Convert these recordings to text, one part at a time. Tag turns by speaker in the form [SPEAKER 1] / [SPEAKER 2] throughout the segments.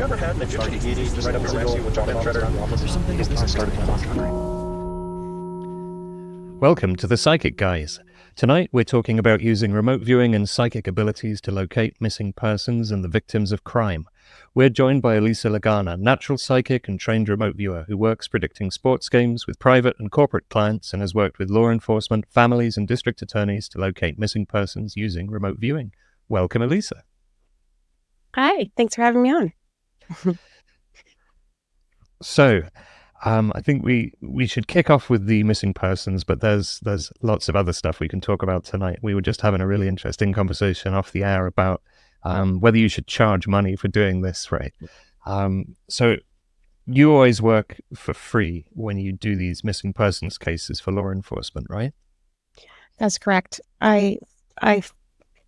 [SPEAKER 1] you ever had an Egyptian deity just right up to you with a shredder? There's something that Lisa started to wondering.
[SPEAKER 2] Welcome to the Psychic Guys. Tonight we're talking about using remote viewing and psychic abilities to locate missing persons and the victims of crime. We're joined by Elisa Lagana, natural psychic and trained remote viewer who works predicting sports games with private and corporate clients and has worked with law enforcement, families and district attorneys to locate missing persons using remote viewing. Welcome, Elisa.
[SPEAKER 3] Hi, thanks for having me on.
[SPEAKER 2] So, I think we should kick off with the missing persons, but there's lots of other stuff we can talk about tonight. We were just having a really interesting conversation off the air about whether you should charge money for doing this, right? So you always work for free when you do these missing persons cases for law enforcement, right?
[SPEAKER 3] That's correct. I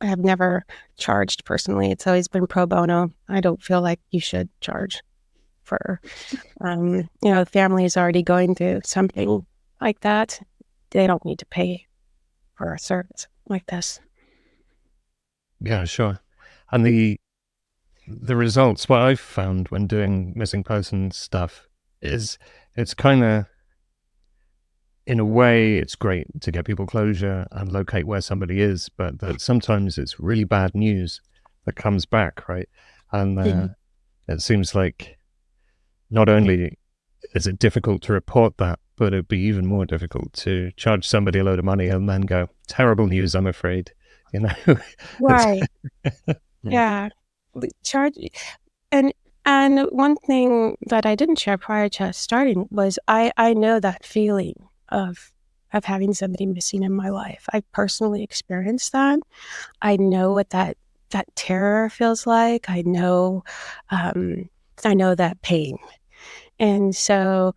[SPEAKER 3] have never charged personally. It's always been pro bono. I don't feel like you should charge for, the family is already going through something like that. They don't need to pay for a service like this.
[SPEAKER 2] Yeah, sure. And the results, what I've found when doing missing persons stuff is it's kind of, in a way, it's great to get people closure and locate where somebody is, but that sometimes it's really bad news that comes back, right? And it seems like not only is it difficult to report that, but it'd be even more difficult to charge somebody a load of money and then go, terrible news, I'm afraid, you know?
[SPEAKER 3] Right. Yeah. Charge. And one thing that I didn't share prior to starting was I know that feeling of having somebody missing in my life. I personally experienced that. I know what that terror feels like. I know that pain. And so,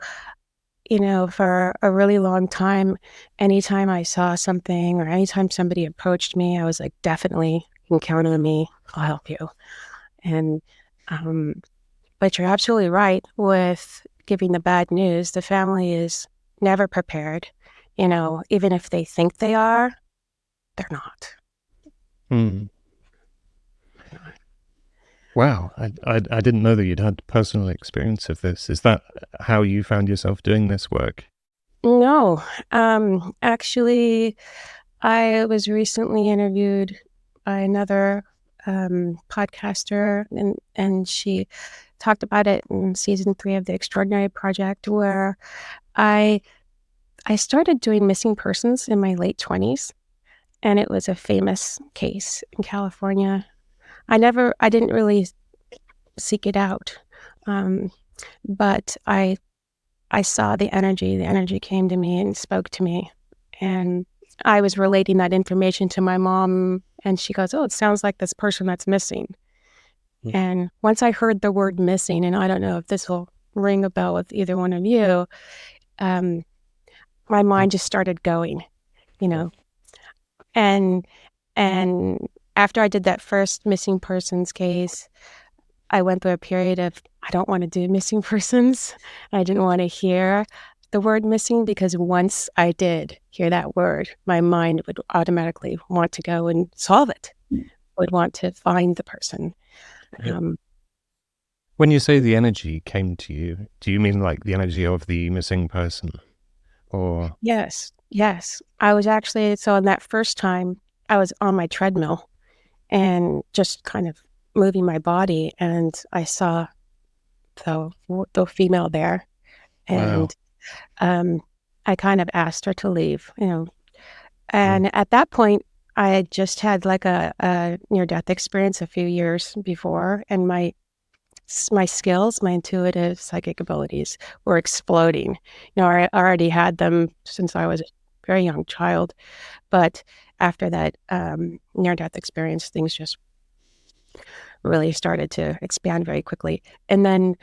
[SPEAKER 3] for a really long time, anytime I saw something or anytime somebody approached me, I was like, definitely, you can count on me. I'll help you. And, but you're absolutely right with giving the bad news. The family is never prepared. Even if they think they are, they're not.
[SPEAKER 2] Mm. Wow, I didn't know that you'd had personal experience of this. Is that how you found yourself doing this work?
[SPEAKER 3] No, actually, I was recently interviewed by another podcaster, and she talked about it in season 3 of The Extraordinary Project, where I started doing missing persons in my late 20s, and it was a famous case in California. I didn't really seek it out, but I saw the energy. The energy came to me and spoke to me, and I was relating that information to my mom, and she goes, "Oh, it sounds like this person that's missing." Mm-hmm. And once I heard the word missing, and I don't know if this will ring a bell with either one of you, my mind just started going, and after I did that first missing persons case, I went through a period of, I don't want to do missing persons. I didn't want to hear the word missing, because once I did hear that word, my mind would automatically want to go and solve it, would want to find the person.
[SPEAKER 2] When you say the energy came to you, do you mean like the energy of the missing person? Or
[SPEAKER 3] Yes. I was actually, so on that first time, I was on my treadmill and just kind of moving my body, and I saw the female there, and wow. I kind of asked her to leave, and at that point, I had just had like a near-death experience a few years before, and my skills, my intuitive psychic abilities were exploding. I already had them since I was a very young child, but after that near-death experience, things just really started to expand very quickly. And then,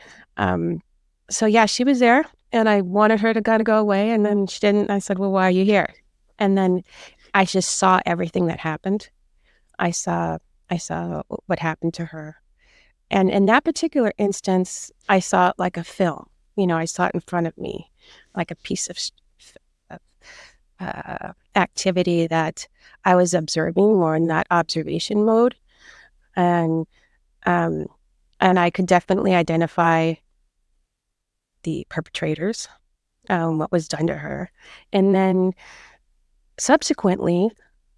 [SPEAKER 3] so yeah, she was there, and I wanted her to go away, and then she didn't. I said, "Well, why are you here?" And then I just saw everything that happened. I saw what happened to her. And in that particular instance, I saw it like a film. I saw it in front of me, like a piece of activity that I was observing, more in that observation mode. And and I could definitely identify the perpetrators, what was done to her. And then subsequently,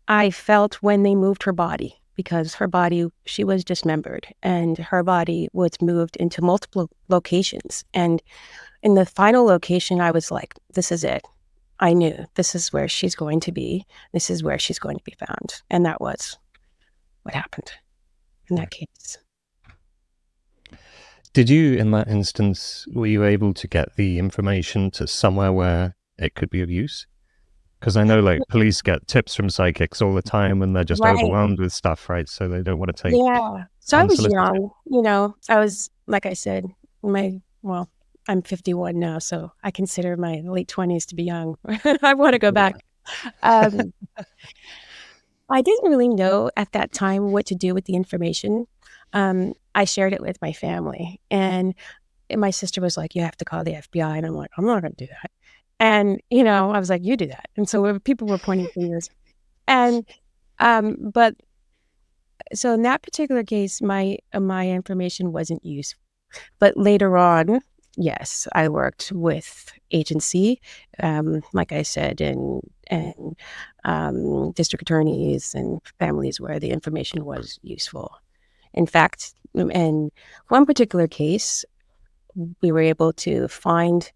[SPEAKER 3] I felt when they moved her body, because her body, she was dismembered, and her body was moved into multiple locations. And in the final location, I was like, this is it. I knew this is where she's going to be. This is where she's going to be found. And that was what happened in that case.
[SPEAKER 2] Did you, in that instance, were you able to get the information to somewhere where it could be of use? Because I know, like, police get tips from psychics all the time and they're just
[SPEAKER 3] Right.
[SPEAKER 2] overwhelmed with stuff, right? So they don't want to take
[SPEAKER 3] Yeah. So I was
[SPEAKER 2] unsolicited.
[SPEAKER 3] young, I was, like I said, I'm 51 now, so I consider my late 20s to be young. I want to go back. Um, I didn't really know at that time what to do with the information. I shared it with my family, and my sister was like, you have to call the FBI. And I'm like, I'm not going to do that. And, I was like, you do that. And so people were pointing fingers. And, but so in that particular case, my information wasn't used. But later on, yes, I worked with agency, like I said, and district attorneys and families where the information was useful. In fact, in one particular case, we were able to find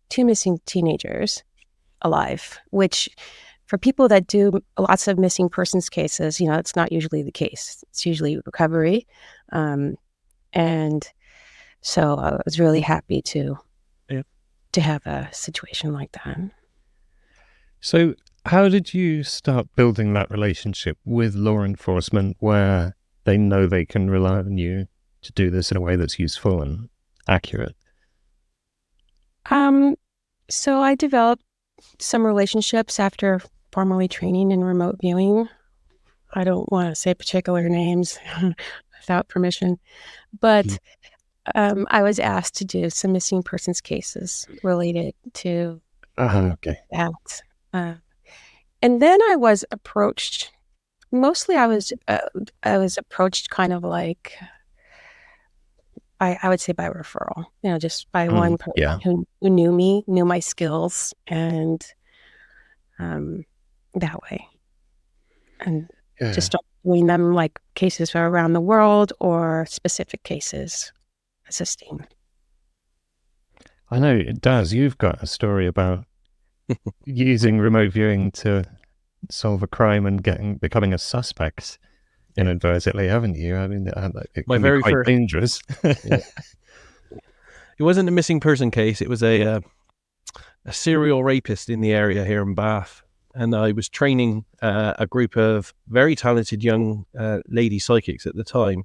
[SPEAKER 3] 2 missing teenagers alive, which for people that do lots of missing persons cases, it's not usually the case. It's usually recovery. And so I was really happy to have a situation like that.
[SPEAKER 2] So how did you start building that relationship with law enforcement where they know they can rely on you to do this in a way that's useful and accurate?
[SPEAKER 3] So I developed some relationships after formally training in remote viewing. I don't want to say particular names without permission, but I was asked to do some missing persons cases related to
[SPEAKER 2] Okay.
[SPEAKER 3] that. And then I was approached. Mostly, I was approached kind of like I would say by referral. Just by one person who knew me, knew my skills, and that way, and just start doing them like cases from around the world or specific cases, assisting.
[SPEAKER 2] I know it does. You've got a story about using remote viewing to solve a crime and becoming a suspect inadvertently, haven't you? I mean, it can be quite dangerous.
[SPEAKER 4] It wasn't a missing person case. It was a serial rapist in the area here in Bath. And I was training a group of very talented young lady psychics at the time.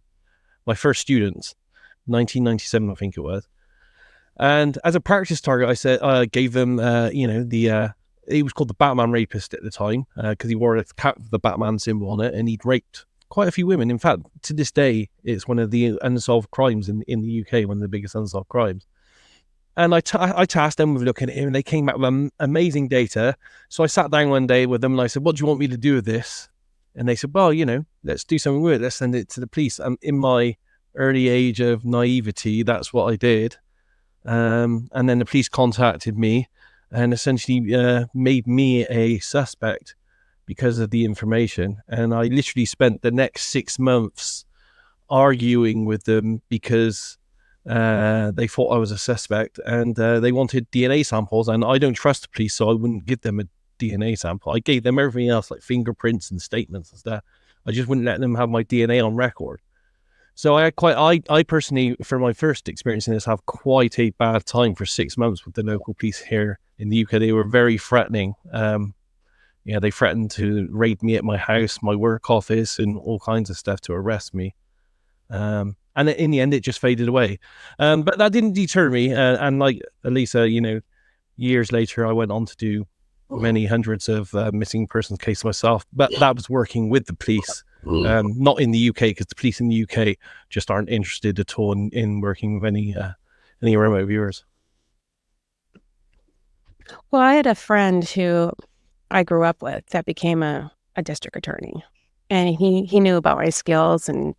[SPEAKER 4] My first students, 1997, I think it was. And as a practice target, I gave them, he was called the Batman rapist at the time because he wore a cap with the Batman symbol on it, and he'd raped quite a few women. In fact, to this day, it's one of the unsolved crimes in the UK, one of the biggest unsolved crimes. And I tasked them with looking at him, and they came back with amazing data. So I sat down one day with them and I said, what do you want me to do with this? And they said, well, let's do something with it. Let's send it to the police. In my early age of naivety, that's what I did. And then the police contacted me and essentially made me a suspect because of the information. And I literally spent the next 6 months arguing with them because they thought I was a suspect, and they wanted DNA samples, and I don't trust the police, so I wouldn't give them a DNA sample. I gave them everything else, like fingerprints and statements and stuff. I just wouldn't let them have my DNA on record. So I personally, for my first experience in this, have quite a bad time for 6 months with the local police here in the UK. They were very threatening. They threatened to raid me at my house, my work office, and all kinds of stuff to arrest me. And in the end, it just faded away. But that didn't deter me. And like Elisa, years later, I went on to do many hundreds of missing persons cases myself. But that was working with the police, not in the UK, because the police in the UK just aren't interested at all in working with any remote viewers.
[SPEAKER 3] Well, I had a friend who I grew up with that became a district attorney, and he knew about my skills, and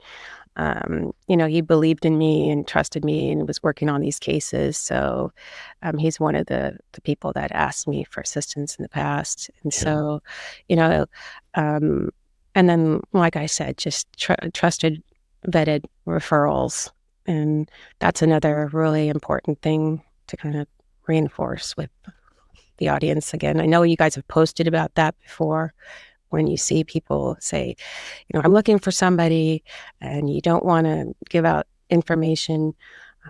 [SPEAKER 3] He believed in me and trusted me and was working on these cases. So he's one of the people that asked me for assistance in the past. And so, you know, um, and then, like I said, just trusted, vetted referrals. And that's another really important thing to kind of reinforce with the audience. Again, I know you guys have posted about that before, when you see people say, I'm looking for somebody, and you don't want to give out information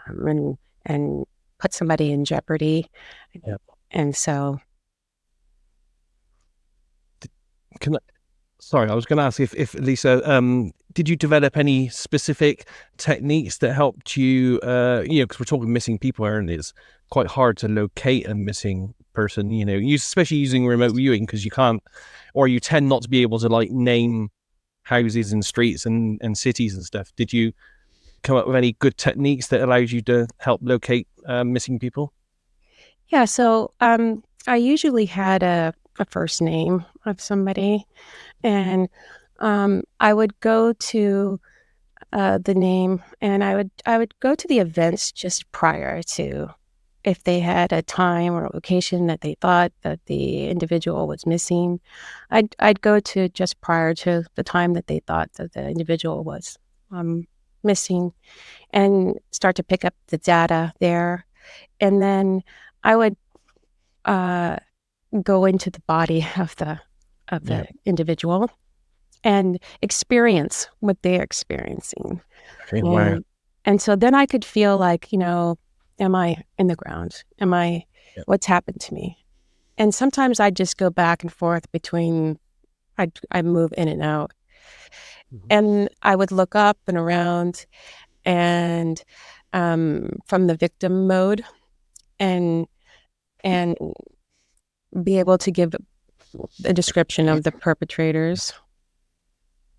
[SPEAKER 3] and put somebody in jeopardy.
[SPEAKER 4] Yep.
[SPEAKER 3] And so,
[SPEAKER 4] Sorry, I was going to ask if Lisa, did you develop any specific techniques that helped you, because we're talking missing people here, and it's quite hard to locate a missing person, especially using remote viewing, because you can't, or you tend not to be able to like name houses and streets and cities and stuff. Did you come up with any good techniques that allows you to help locate missing people?
[SPEAKER 3] yeah, so I usually had a first name of somebody, and I would go to the name, and I would go to the events just prior to, if they had a time or a location that they thought that the individual was missing. I'd go to just prior to the time that they thought that the individual was missing, and start to pick up the data there. And then I would go into the body of the individual and experience what they're experiencing.
[SPEAKER 4] Okay, wow.
[SPEAKER 3] And so then I could feel like, am I in the ground? What's happened to me? And sometimes I just go back and forth between, I move in and out.
[SPEAKER 4] Mm-hmm.
[SPEAKER 3] And I would look up and around, and from the victim mode, and be able to give a description of the perpetrators,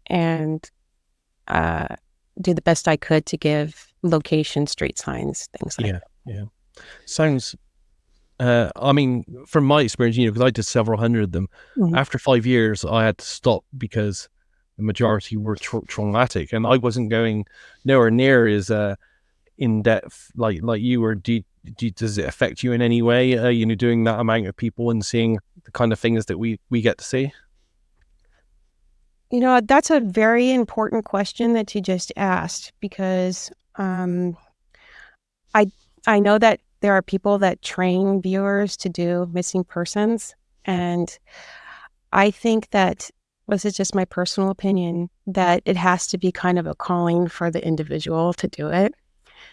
[SPEAKER 3] and do the best I could to give location, street signs, things like that.
[SPEAKER 4] Yeah. Sounds, from my experience, because I did several hundred of them, after 5 years, I had to stop because the majority were traumatic, and I wasn't going nowhere near as in depth like you were. Does it affect you in any way, doing that amount of people and seeing the kind of things that we get to see?
[SPEAKER 3] That's a very important question that you just asked, because I know that there are people that train viewers to do missing persons, and I think that, this is just my personal opinion, that it has to be kind of a calling for the individual to do it,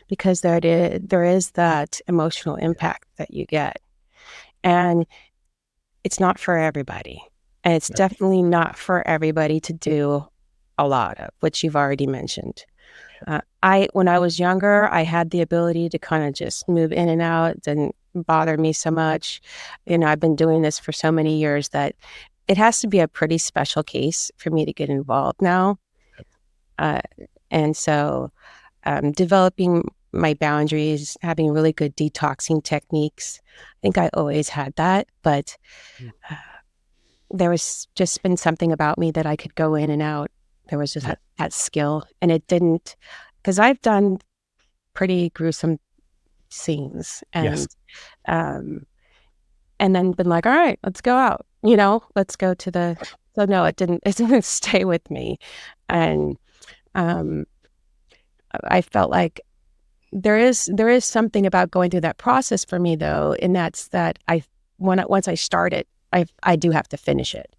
[SPEAKER 3] because there is that emotional impact that you get, and it's not for everybody. And it's definitely not for everybody to do a lot of, which you've already mentioned. When I was younger, I had the ability to kind of just move in and out. It didn't bother me so much. I've been doing this for so many years that it has to be a pretty special case for me to get involved now. And so developing my boundaries, having really good detoxing techniques. I think I always had that, but there was just been something about me that I could go in and out. There was just that skill, and it didn't, because I've done pretty gruesome scenes, and and then been like, all right, let's go out, let's go to the, so no, it didn't stay with me. And I felt like there is something about going through that process for me, though, and that's that once I start it, I do have to finish it.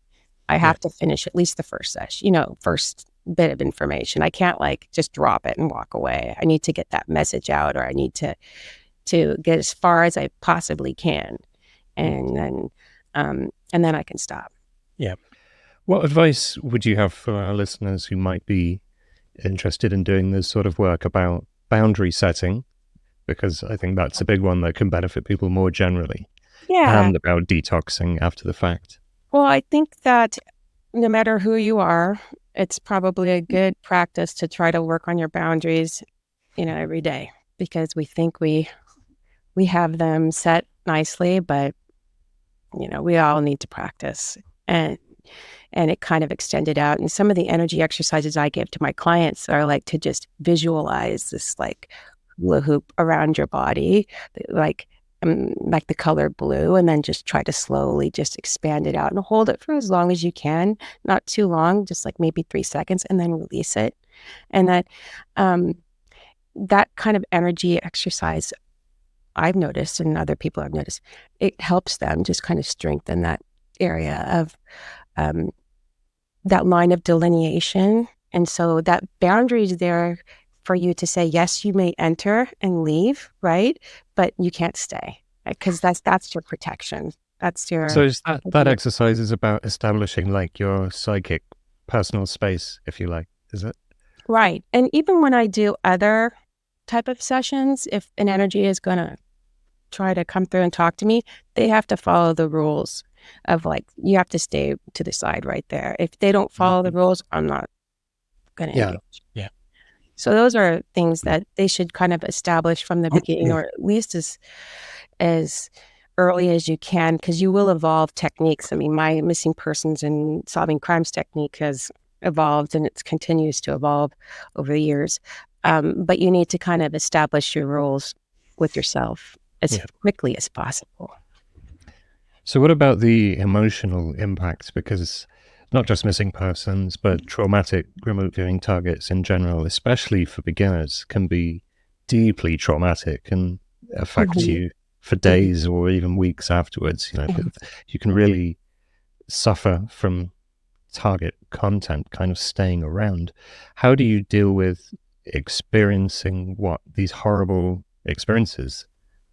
[SPEAKER 3] I have to finish at least the first session, first bit of information. I can't just drop it and walk away. I need to get that message out, or I need to get as far as I possibly can, and then I can stop.
[SPEAKER 2] Yeah. What advice would you have for our listeners who might be interested in doing this sort of work about boundary setting? Because I think that's a big one that can benefit people more generally.
[SPEAKER 3] Yeah.
[SPEAKER 2] And about detoxing after the fact.
[SPEAKER 3] Well, I think that no matter who you are, it's probably a good practice to try to work on your boundaries, every day, because we think we have them set nicely, but we all need to practice. And and it kind of extended out. And some of the energy exercises I give to my clients are like to just visualize this like hula hoop around your body, like the color blue, and then just try to slowly just expand it out and hold it for as long as you can, not too long, just like maybe 3 seconds, and then release it. And that kind of energy exercise I've noticed, and other people have noticed, it helps them just kind of strengthen that area of that line of delineation. And so that boundary is there for you to say, yes, you may enter and leave, right? But you can't stay, because that's your protection. That's your...
[SPEAKER 2] So is that exercise is about establishing like your psychic personal space, if you like, is it?
[SPEAKER 3] Right. And even when I do other type of sessions, if an energy is going to try to come through and talk to me, they have to follow the rules of like, you have to stay to the side right there. If they don't follow the rules, I'm not going to engage.
[SPEAKER 2] Yeah.
[SPEAKER 3] So those are things that they should kind of establish from the beginning, or at least as early as you can, because you will evolve techniques. I mean, my missing persons and solving crimes technique has evolved, and it continues to evolve over the years. But you need to kind of establish your rules with yourself as quickly as possible.
[SPEAKER 2] So what about the emotional impacts? Because not just missing persons, but traumatic remote viewing targets in general, especially for beginners, can be deeply traumatic and affect you for days or even weeks afterwards. You know, you can really suffer from target content kind of staying around. How do you deal with experiencing these horrible experiences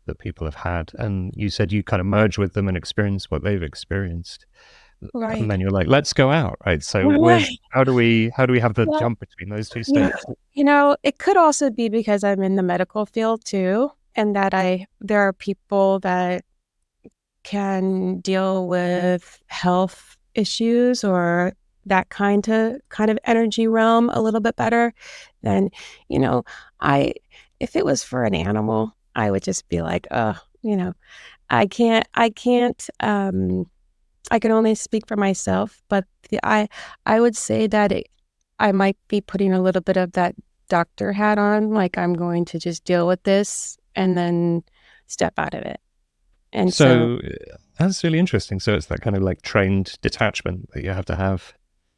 [SPEAKER 2] that people have had? And you said you kind of merge with them and experience what they've experienced.
[SPEAKER 3] Right.
[SPEAKER 2] And then you're like, let's go out, right? So how do we have the jump between those two states?
[SPEAKER 3] You know, it could also be because I'm in the medical field too, and that there are people that can deal with health issues or that kind of energy realm a little bit better than, you know, if it was for an animal, I would just be like, you know, I can't, I can only speak for myself, but I would say that I might be putting a little bit of that doctor hat on, like I'm going to just deal with this and then step out of it. And so
[SPEAKER 2] that's really interesting. So it's that kind of like trained detachment that you have to have.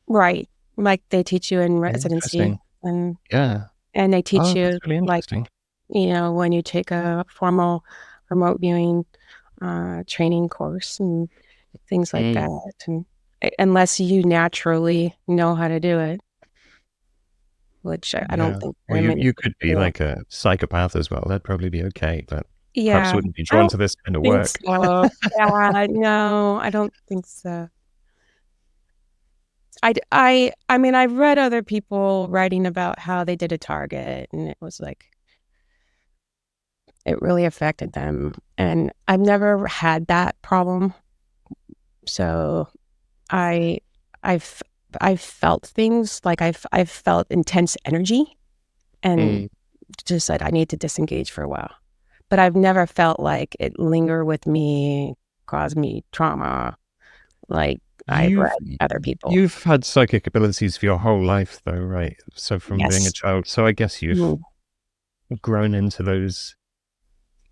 [SPEAKER 3] Right. Like they teach you in residency. And they teach you
[SPEAKER 2] really
[SPEAKER 3] like, you know, when you take a formal remote viewing training course and things like that. And unless you naturally know how to do it, which I don't think.
[SPEAKER 2] Well, you could be like a psychopath as well. That'd probably be okay, but perhaps wouldn't be drawn to this kind of work.
[SPEAKER 3] So. No, I don't think so. I mean, I've read other people writing about how they did a target, and it was like, it really affected them. And I've never had that problem. So I've felt things like I've felt intense energy and just said I need to disengage for a while. But I've never felt like it linger with me, cause me trauma like I've read other people.
[SPEAKER 2] You've had psychic abilities for your whole life though, right? So from being a child. So I guess you've grown into those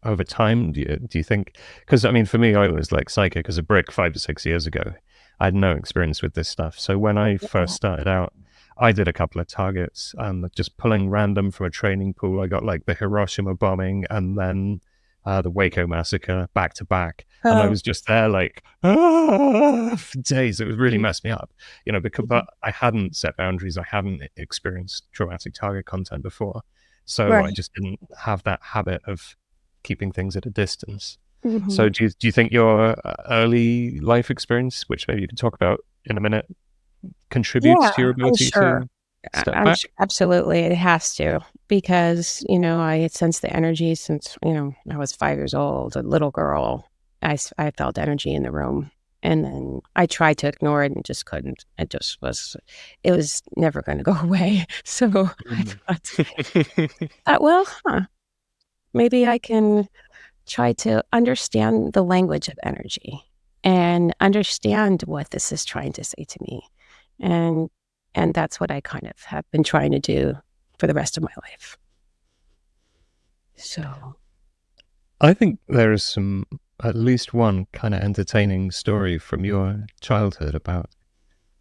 [SPEAKER 2] over time. Do you think? Because I mean, for me, I was like psychic as a brick 5 to 6 years ago. I had no experience with this stuff. So when I first started out, I did a couple of targets and just pulling random from a training pool. I got like the Hiroshima bombing and then the Waco massacre back to back. And I was just there like, for days. It was really messed me up, you know, but I hadn't set boundaries. I hadn't experienced traumatic target content before. So I just didn't have that habit of keeping things at a distance. So do you think your early life experience, which maybe you can talk about in a minute, contributes to your ability to step back?
[SPEAKER 3] Absolutely, it has to, because you know I sensed the energy since I was 5 years old, a little girl. I felt energy in the room, and then I tried to ignore it and just couldn't. It was never going to go away. So I thought, maybe I can try to understand the language of energy and understand what this is trying to say to me. And that's what I kind of have been trying to do for the rest of my life. So
[SPEAKER 2] I think there is at least one kind of entertaining story from your childhood about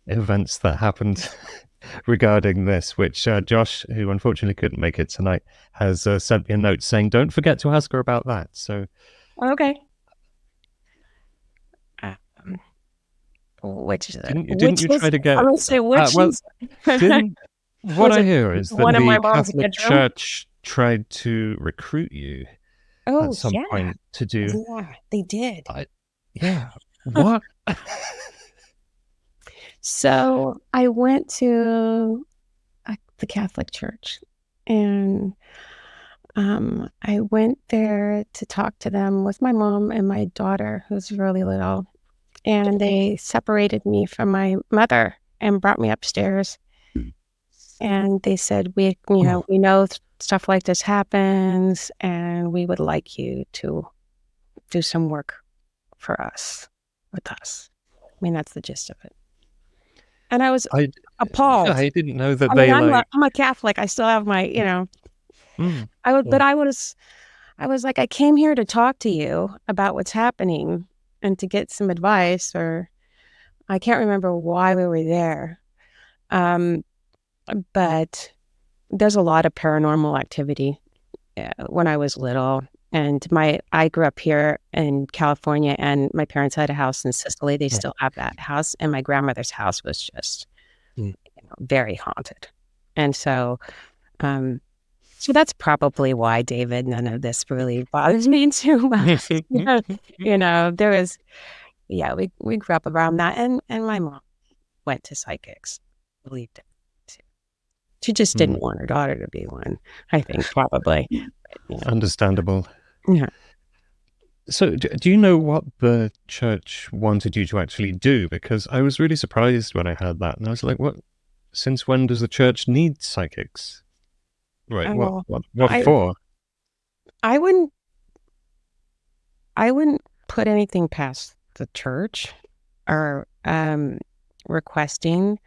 [SPEAKER 2] events that happened regarding this, which Josh, who unfortunately couldn't make it tonight, has sent me a note saying, don't forget to ask her about that. So,
[SPEAKER 3] okay. Which
[SPEAKER 2] didn't you try to get?
[SPEAKER 3] I'm gonna say which
[SPEAKER 2] Well,
[SPEAKER 3] is
[SPEAKER 2] what
[SPEAKER 3] was
[SPEAKER 2] I
[SPEAKER 3] it
[SPEAKER 2] hear is that
[SPEAKER 3] one of my
[SPEAKER 2] the
[SPEAKER 3] mom's
[SPEAKER 2] Catholic
[SPEAKER 3] bedroom?
[SPEAKER 2] Church tried to recruit you
[SPEAKER 3] Oh
[SPEAKER 2] at some
[SPEAKER 3] yeah,
[SPEAKER 2] point to do.
[SPEAKER 3] yeah, they did.
[SPEAKER 2] Yeah. What?
[SPEAKER 3] So I went to the Catholic Church, and I went there to talk to them with my mom and my daughter, who's really little, and they separated me from my mother and brought me upstairs. And they said, we know stuff like this happens, and we would like you to do some work for us, with us. I mean, that's the gist of it. And I was appalled.
[SPEAKER 2] I didn't know that
[SPEAKER 3] I'm a Catholic. I still have my, but I was like, I came here to talk to you about what's happening and to get some advice, or I can't remember why we were there. But there's a lot of paranormal activity when I was little. And I grew up here in California, and my parents had a house in Sicily. They still have that house. And my grandmother's house was just very haunted. And so, so that's probably why, David, none of this really bothers me too much. There was, we grew up around that. And my mom went to psychics, believed it. She just didn't want her daughter to be one, I think, probably.
[SPEAKER 2] Understandable.
[SPEAKER 3] Yeah.
[SPEAKER 2] So do you know what the church wanted you to actually do? Because I was really surprised when I heard that. And I was like, what? Since when does the church need psychics? Right. What for?
[SPEAKER 3] I wouldn't put anything past the church or requesting.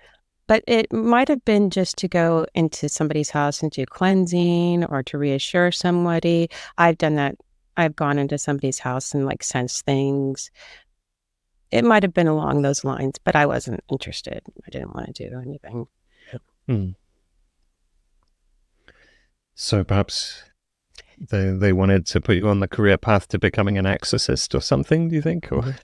[SPEAKER 3] But it might have been just to go into somebody's house and do cleansing, or to reassure somebody. I've done that. I've gone into somebody's house and sensed things. It might have been along those lines, but I wasn't interested. I didn't want to do anything.
[SPEAKER 2] So perhaps they wanted to put you on the career path to becoming an exorcist or something, do you think? Or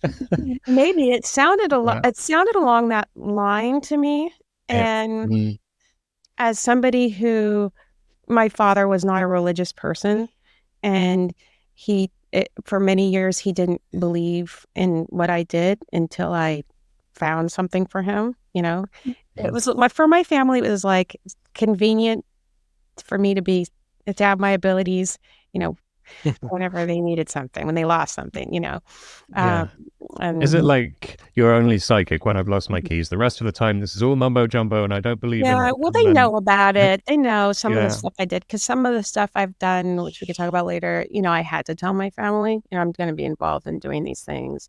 [SPEAKER 3] maybe it sounded it sounded along that line to me. And as somebody who, my father was not a religious person, and for many years he didn't believe in what I did until I found something for him. It was for my family. It was like convenient for me to have my abilities. Whenever they needed something, when they lost something.
[SPEAKER 2] Is it like you're only psychic when I've lost my keys? The rest of the time, this is all mumbo jumbo, and I don't believe in it.
[SPEAKER 3] Yeah, well, they know about it. They know some of the stuff I did, because some of the stuff I've done, which we could talk about later, I had to tell my family, I'm going to be involved in doing these things.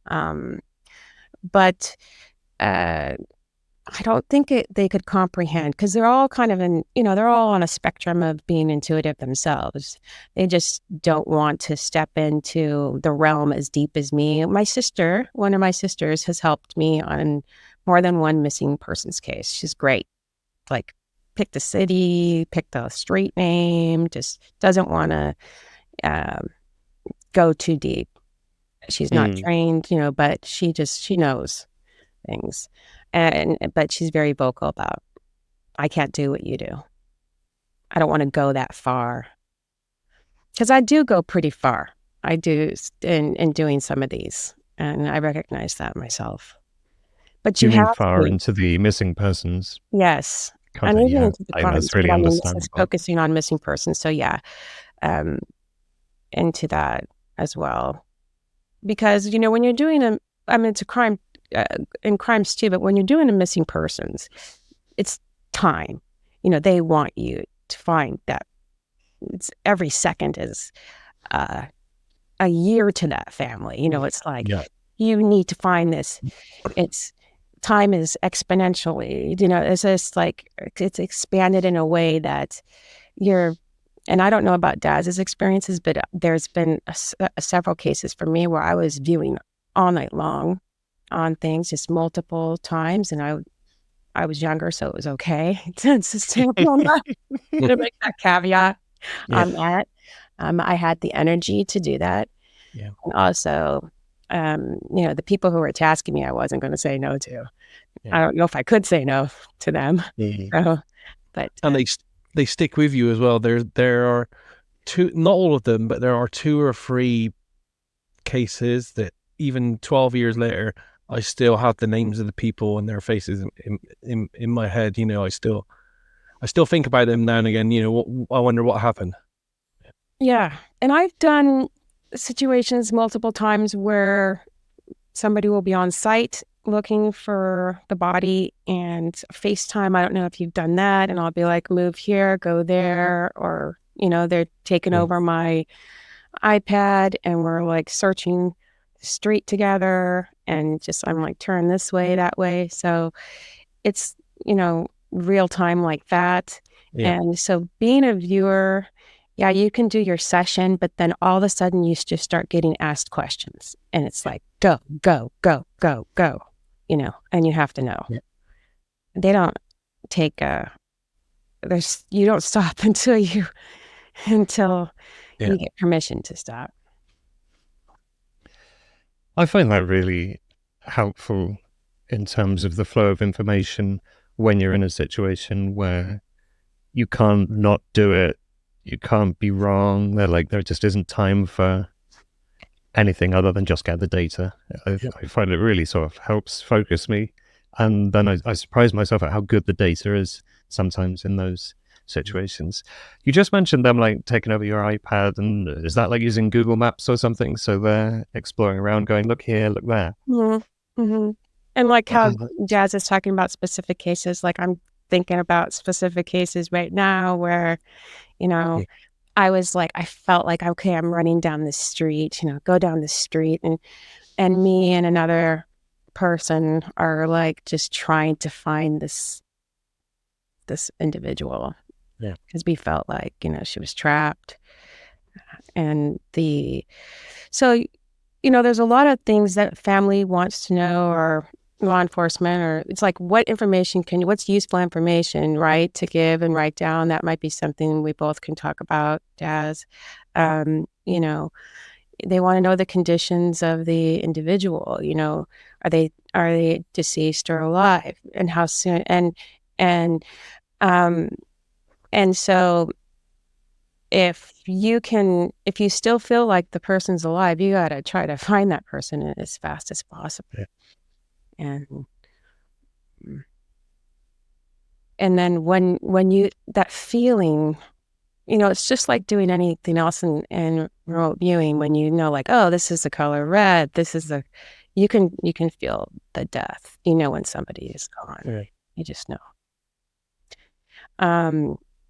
[SPEAKER 3] But I don't think they could comprehend, because they're all kind of they're all on a spectrum of being intuitive themselves. They just don't want to step into the realm as deep as me. One of my sisters has helped me on more than one missing persons case. She's great. Like, pick the city, pick the street name, just doesn't want to go too deep. She's not trained, but she knows things. But she's very vocal about, I can't do what you do. I don't want to go that far. Because I do go pretty far. I do in doing some of these. And I recognize that myself. But you
[SPEAKER 2] mean
[SPEAKER 3] have
[SPEAKER 2] far into the missing persons?
[SPEAKER 3] Yes. And even into the crimes.
[SPEAKER 2] That's really understandable.
[SPEAKER 3] Focusing on missing persons. So into that as well. Because, when you're doing it's a crime, in crimes too, but when you're doing a missing persons, it's time. They want you to find that. Every second is a year to that family. It's like you need to find this. It's time is exponentially, it's just like it's expanded in a way that and I don't know about Daz's experiences, but there's been several cases for me where I was viewing all night long on things just multiple times, and I was younger, so it was okay. Just to make that caveat on that. I had the energy to do that.
[SPEAKER 4] Yeah.
[SPEAKER 3] And also, the people who were tasking me, I wasn't going to say no to.
[SPEAKER 4] Yeah.
[SPEAKER 3] I don't know if I could say no to them. So, but
[SPEAKER 4] and they stick with you as well. There are two, not all of them, but there are 2 or 3 cases that even 12 years later, I still have the names of the people and their faces in my head. I still think about them now and again. I wonder what happened.
[SPEAKER 3] Yeah. And I've done situations multiple times where somebody will be on site looking for the body and FaceTime. I don't know if you've done that. And I'll be like, move here, go there. Or, they're taking over my iPad and we're like searching the street together and just, I'm like, turn this way, that way. So it's, real time like that.
[SPEAKER 4] Yeah.
[SPEAKER 3] And so being a viewer, yeah, you can do your session, but then all of a sudden you just start getting asked questions and it's like, go, go, go, go, go, and you have to know.
[SPEAKER 4] Yeah.
[SPEAKER 3] They don't take you don't stop until you get permission to stop.
[SPEAKER 2] I find that really helpful in terms of the flow of information when you're in a situation where you can't not do it. You can't be wrong. There just isn't time for anything other than just get the data. I find it really sort of helps focus me. And then I surprise myself at how good the data is sometimes in those situations. You just mentioned them like taking over your iPad, and is that like using Google Maps or something? So they're exploring around going, look here, look there.
[SPEAKER 3] Mm-hmm. Mm-hmm. And like how Jazz is talking about specific cases, like I'm thinking about specific cases right now where, I was like, I felt like, okay, I'm running down the street, go down the street and me and another person are like just trying to find this individual.
[SPEAKER 4] Yeah.
[SPEAKER 3] Because we felt like, she was trapped. And there's a lot of things that family wants to know or law enforcement, or it's like, what's useful information, right, to give and write down. That might be something we both can talk about, Daz. They want to know the conditions of the individual. Are they deceased or alive, and how soon? And so if you still feel like the person's alive, you got to try to find that person as fast as possible.
[SPEAKER 4] Yeah.
[SPEAKER 3] And then when you, that feeling, it's just like doing anything else in remote viewing, when like, oh, this is the color red, you can feel the death, when somebody is gone.
[SPEAKER 4] Right.
[SPEAKER 3] You just know.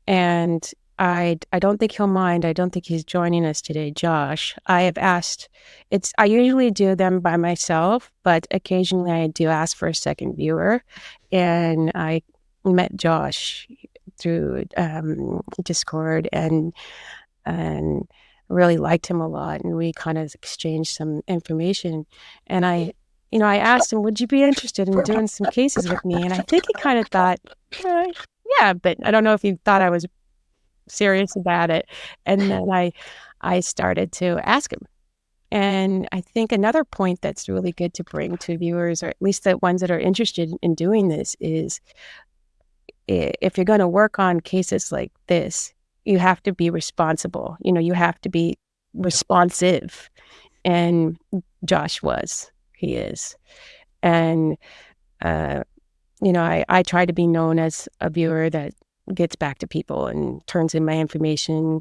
[SPEAKER 3] And I don't think he'll mind. I don't think he's joining us today, Josh. I have asked, I usually do them by myself, but occasionally I do ask for a second viewer. And I met Josh through Discord and really liked him a lot. And we kind of exchanged some information. And I asked him, would you be interested in doing some cases with me? And I think he kind of thought, yeah, but I don't know if he thought I was serious about it. And then I started to ask him. And I think another point that's really good to bring to viewers, or at least the ones that are interested in doing this, is if you're going to work on cases like this, you have to be responsible. You have to be responsive. And Josh he is. And, I try to be known as a viewer that gets back to people and turns in my information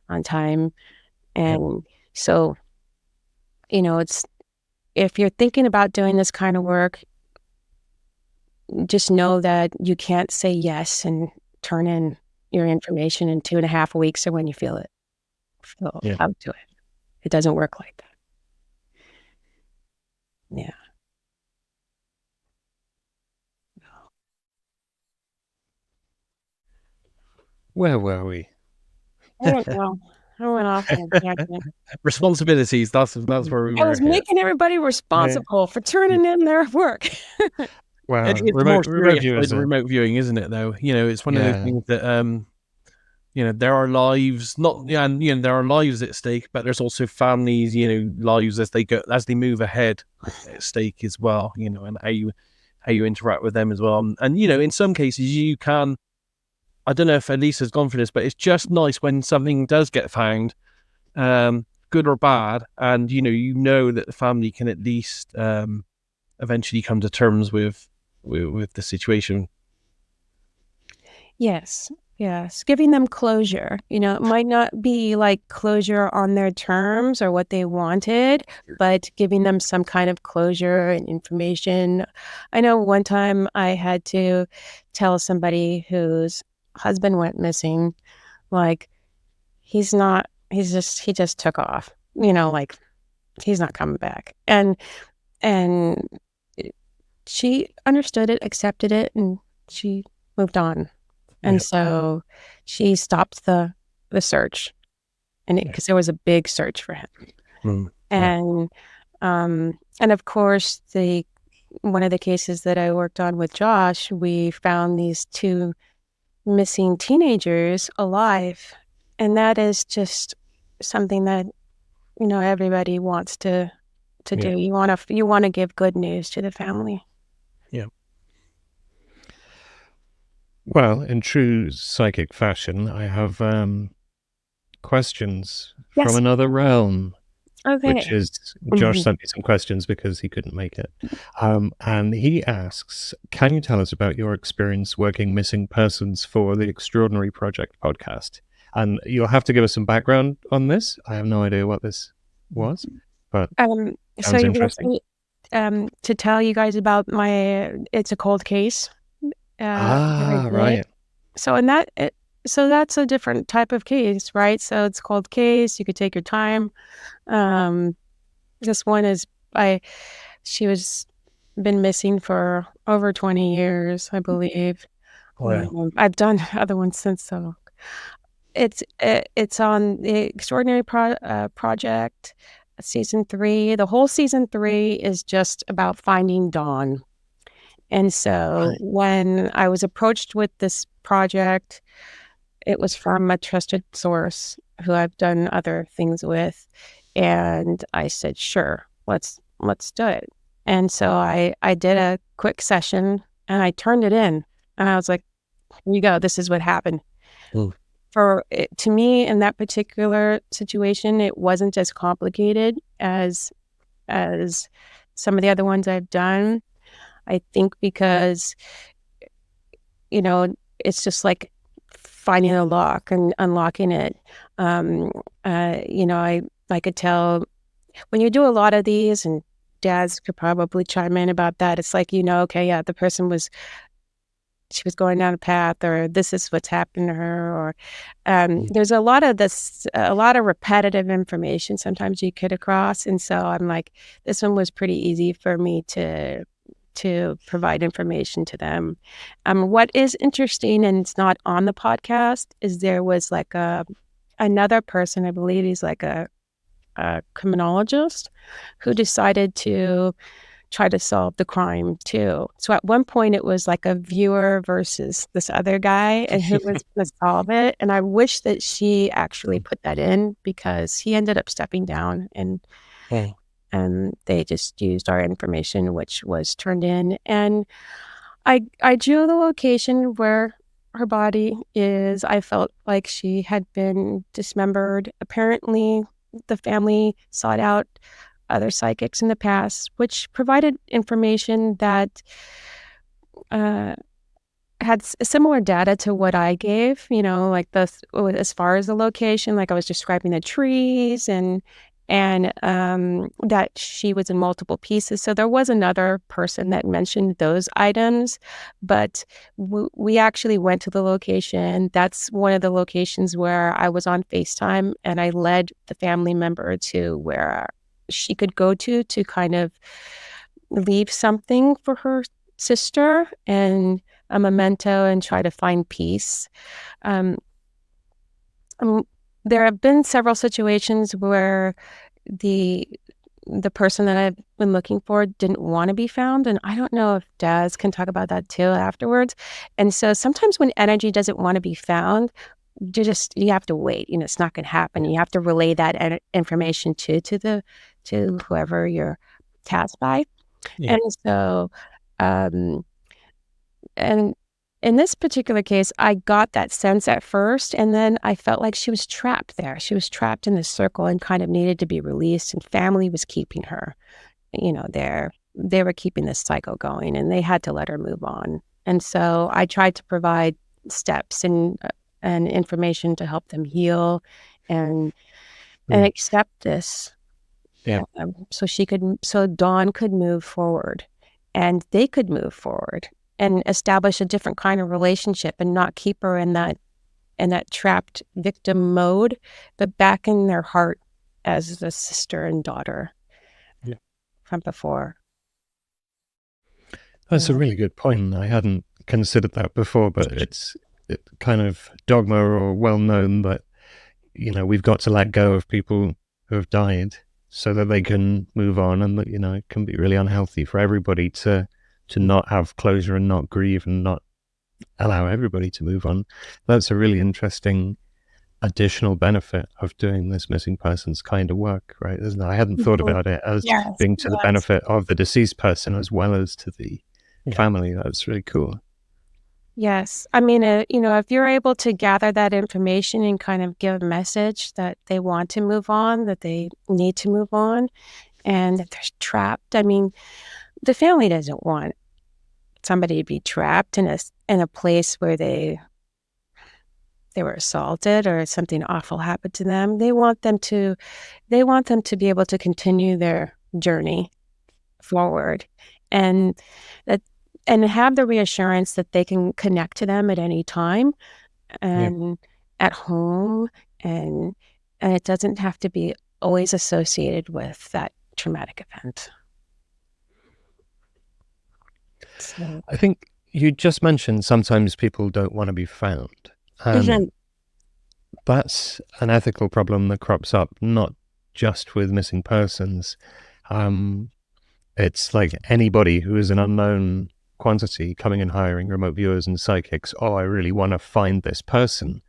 [SPEAKER 3] on time. And so, it's, if you're thinking about doing this kind of work, just know that you can't say yes and turn in your information in 2.5 weeks or when you feel out to it. It doesn't work like that. Yeah.
[SPEAKER 2] Where were we?
[SPEAKER 3] I don't know. I went off on a tangent.
[SPEAKER 4] Responsibilities. That's where we
[SPEAKER 3] I
[SPEAKER 4] were
[SPEAKER 3] was
[SPEAKER 4] here.
[SPEAKER 3] making everybody responsible for turning in their work.
[SPEAKER 2] Well,
[SPEAKER 4] It's more
[SPEAKER 2] remote
[SPEAKER 4] serious
[SPEAKER 2] viewers
[SPEAKER 4] than
[SPEAKER 2] are,
[SPEAKER 4] remote viewing, isn't it? Though it's one of those
[SPEAKER 2] yeah,
[SPEAKER 4] things that there are lives, not and there are lives at stake, but there's also families, lives as they move ahead at stake as well. And how you interact with them as well. And in some cases you can. I don't know if Elisa's gone for this, but it's just nice when something does get found, good or bad, and that the family can at least eventually come to terms with the situation.
[SPEAKER 3] Yes. Giving them closure. It might not be like closure on their terms or what they wanted, but giving them some kind of closure and information. I know one time I had to tell somebody whose husband went missing, like, he just took off, like, he's not coming back. And she understood it, accepted it, and she moved on. And so she stopped the search, and because there was a big search for him. And of course, one of the cases that I worked on with Josh, we found these 2 missing teenagers alive, and that is just something that everybody wants to do. You want to give good news to the family.
[SPEAKER 4] Yeah.
[SPEAKER 2] well, in true psychic fashion, I have questions
[SPEAKER 3] Yes.
[SPEAKER 2] from another realm,
[SPEAKER 3] Okay.
[SPEAKER 2] which is Josh sent me some questions because he couldn't make it. And he asks, can you tell us about your experience working missing persons for the Extraordinary Project podcast? And you'll have to give us some background on this. I have no idea what this was, but
[SPEAKER 3] So
[SPEAKER 2] sounds
[SPEAKER 3] you
[SPEAKER 2] interesting.
[SPEAKER 3] to tell you guys about it's a cold case. that I did.
[SPEAKER 2] Right.
[SPEAKER 3] So so that's a different type of case, right? So it's cold case. You could take your time. This one is she was been missing for over 20 years, I believe.
[SPEAKER 4] Wow.
[SPEAKER 3] I've done other ones since, so it's on the Extraordinary Project, season 3. The whole season 3 is just about finding Dawn. And so
[SPEAKER 4] Right.
[SPEAKER 3] when I was approached with this project, it was from a trusted source who I've done other things with, and I said, "Sure, let's do it." And so I did a quick session and I turned it in, and I was like, "Here you go. This is what happened." To me, in that particular situation, it wasn't as complicated as some of the other ones I've done. I think because, it's just like finding a lock and unlocking it. I could tell when you do a lot of these, and dads could probably chime in about that. It's like, okay, yeah, the person she was going down a path, or this is what's happened to her, or there's a lot of repetitive information sometimes you get across. And so I'm like, this one was pretty easy for me to provide information to them. What is interesting, and it's not on the podcast, is there was like another person, I believe he's like a criminologist, who decided to try to solve the crime too. So at one point it was like a viewer versus this other guy, and who was going to solve it. And I wish that she actually put that in, because he ended up stepping down, and they just used our information, which was turned in. And I drew the location where her body is. I felt like she had been dismembered. Apparently, the family sought out other psychics in the past, which provided information that had similar data to what I gave, like as far as the location, like I was describing the trees, and that she was in multiple pieces. So there was another person that mentioned those items, but we actually went to the location. That's one of the locations where I was on FaceTime, and I led the family member to where she could go to kind of leave something for her sister and a memento and try to find peace. Um, there have been several situations where the person that I've been looking for didn't want to be found, and I don't know if Daz can talk about that too afterwards. And so sometimes when energy doesn't want to be found, you have to wait. It's not going to happen. You have to relay that information to whoever you're tasked by.
[SPEAKER 4] Yeah.
[SPEAKER 3] And so, and in this particular case, I got that sense at first, and then I felt like she was trapped there. She was trapped in this circle and kind of needed to be released, and family was keeping her, there. They were keeping this cycle going, and they had to let her move on. And so I tried to provide steps and information to help them heal and accept this.
[SPEAKER 4] Yeah.
[SPEAKER 3] So Dawn could move forward, and they could move forward and establish a different kind of relationship and not keep her in that trapped victim mode, but back in their heart as a sister and daughter from before.
[SPEAKER 2] That's a really good point. I hadn't considered that before, but it's kind of dogma or well known that, we've got to let go of people who have died so that they can move on, and that, it can be really unhealthy for everybody to not have closure and not grieve and not allow everybody to move on. That's a really interesting additional benefit of doing this missing persons kind of work, right? Isn't it? I hadn't thought about it as being to the benefit of the deceased person as well as to the family. That's really cool.
[SPEAKER 3] Yes. I mean, if you're able to gather that information and kind of give a message that they want to move on, that they need to move on, and that they're trapped. I mean, the family doesn't want somebody to be trapped in a place where they were assaulted or something awful happened to them. They want them to be able to continue their journey forward, and have the reassurance that they can connect to them at any time and at home, and it doesn't have to be always associated with that traumatic event. So.
[SPEAKER 2] I think you just mentioned sometimes people don't want to be found. That's an ethical problem that crops up not just with missing persons. It's like anybody who is an unknown quantity coming and hiring remote viewers and psychics. Oh, I really want to find this person.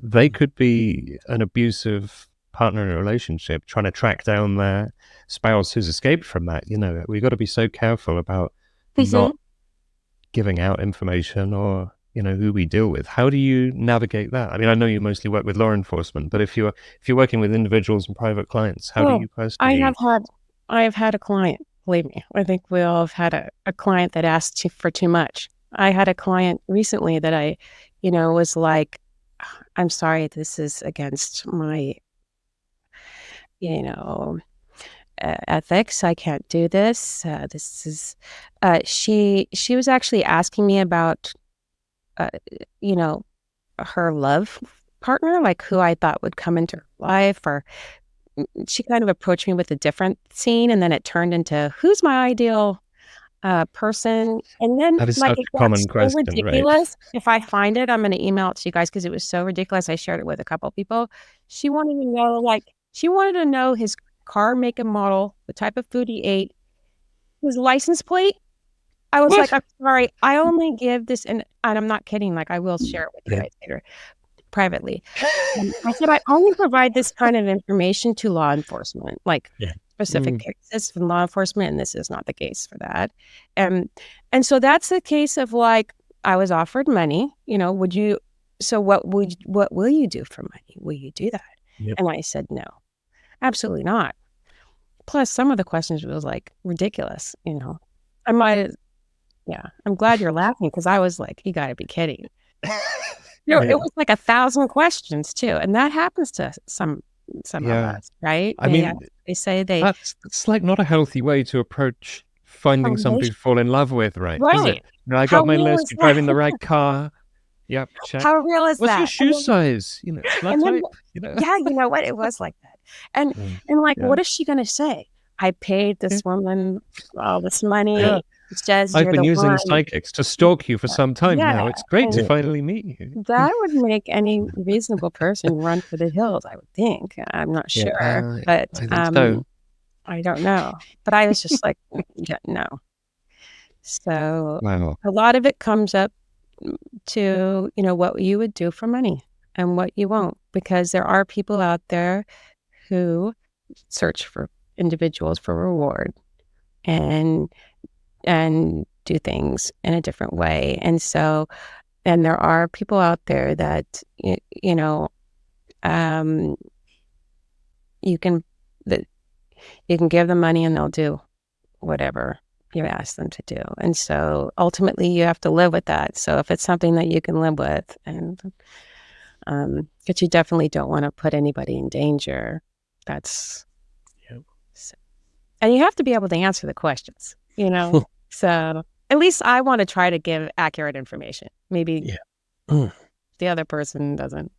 [SPEAKER 2] They could be an abusive partner in a relationship trying to track down their spouse who's escaped from that. We've got to be so careful about not giving out information or who we deal with. How do you navigate that? I mean, I know you mostly work with law enforcement, but if you're working with individuals and private clients, how do you personally?
[SPEAKER 3] I have had a client. Believe me, I think we all have had a client that asked for too much. I had a client recently that I, was like, I'm sorry, this is against my, ethics. I can't do this. This is, she was actually asking me about, her love partner, like who I thought would come into her life, or she kind of approached me with a different scene, and then it turned into who's my ideal person. And then
[SPEAKER 2] that is such a common question,
[SPEAKER 3] ridiculous.
[SPEAKER 2] Right?
[SPEAKER 3] If I find it, I'm going to email it to you guys because it was so ridiculous. I shared it with a couple of people. She wanted to know his car, make, and model, the type of food he ate, his license plate. I was like, I'm sorry, I only give this, and I'm not kidding. Like, I will share it with you guys later privately. I said, I only provide this kind of information to law enforcement, like specific cases from law enforcement, and this is not the case for that. And so that's the case of like, I was offered money, what will you do for money? Will you do that? Yep. And I said, no, absolutely not. Plus, some of the questions was like ridiculous, I might have, I'm glad you're laughing because I was like, you got to be kidding. It was like 1,000 questions too, and that happens to some of us, right?
[SPEAKER 2] I mean,
[SPEAKER 3] they say
[SPEAKER 2] that's like not a healthy way to approach finding somebody to fall in love with, right?
[SPEAKER 3] Right.
[SPEAKER 2] Is it? I got my list. You're driving the right car. Yep. Check.
[SPEAKER 3] How real is
[SPEAKER 2] What's
[SPEAKER 3] that?
[SPEAKER 2] What's your shoe size? Blood type.
[SPEAKER 3] Yeah, you know what? It was like that. And like, what is she going to say? I paid this woman all this money.
[SPEAKER 2] Yeah.
[SPEAKER 3] It says
[SPEAKER 2] I've
[SPEAKER 3] you're
[SPEAKER 2] been
[SPEAKER 3] the
[SPEAKER 2] using
[SPEAKER 3] one.
[SPEAKER 2] psychics to stalk you for some time
[SPEAKER 3] Yeah.
[SPEAKER 2] now. It's great to
[SPEAKER 3] And
[SPEAKER 2] finally meet you.
[SPEAKER 3] that would make any reasonable person run for the hills, I would think. I'm not sure, but
[SPEAKER 2] I think so.
[SPEAKER 3] I don't know. But I was just like, yeah, no. So
[SPEAKER 2] Wow.
[SPEAKER 3] a lot of it comes up to, what you would do for money and what you won't, because there are people out there who search for individuals for reward and do things in a different way. And so, and there are people out there that, you can give them money and they'll do whatever you ask them to do. And so ultimately you have to live with that. So if it's something that you can live with, and but you definitely don't want to put anybody in danger. That's and you have to be able to answer the questions, So at least I want to try to give accurate information. Maybe the other person doesn't.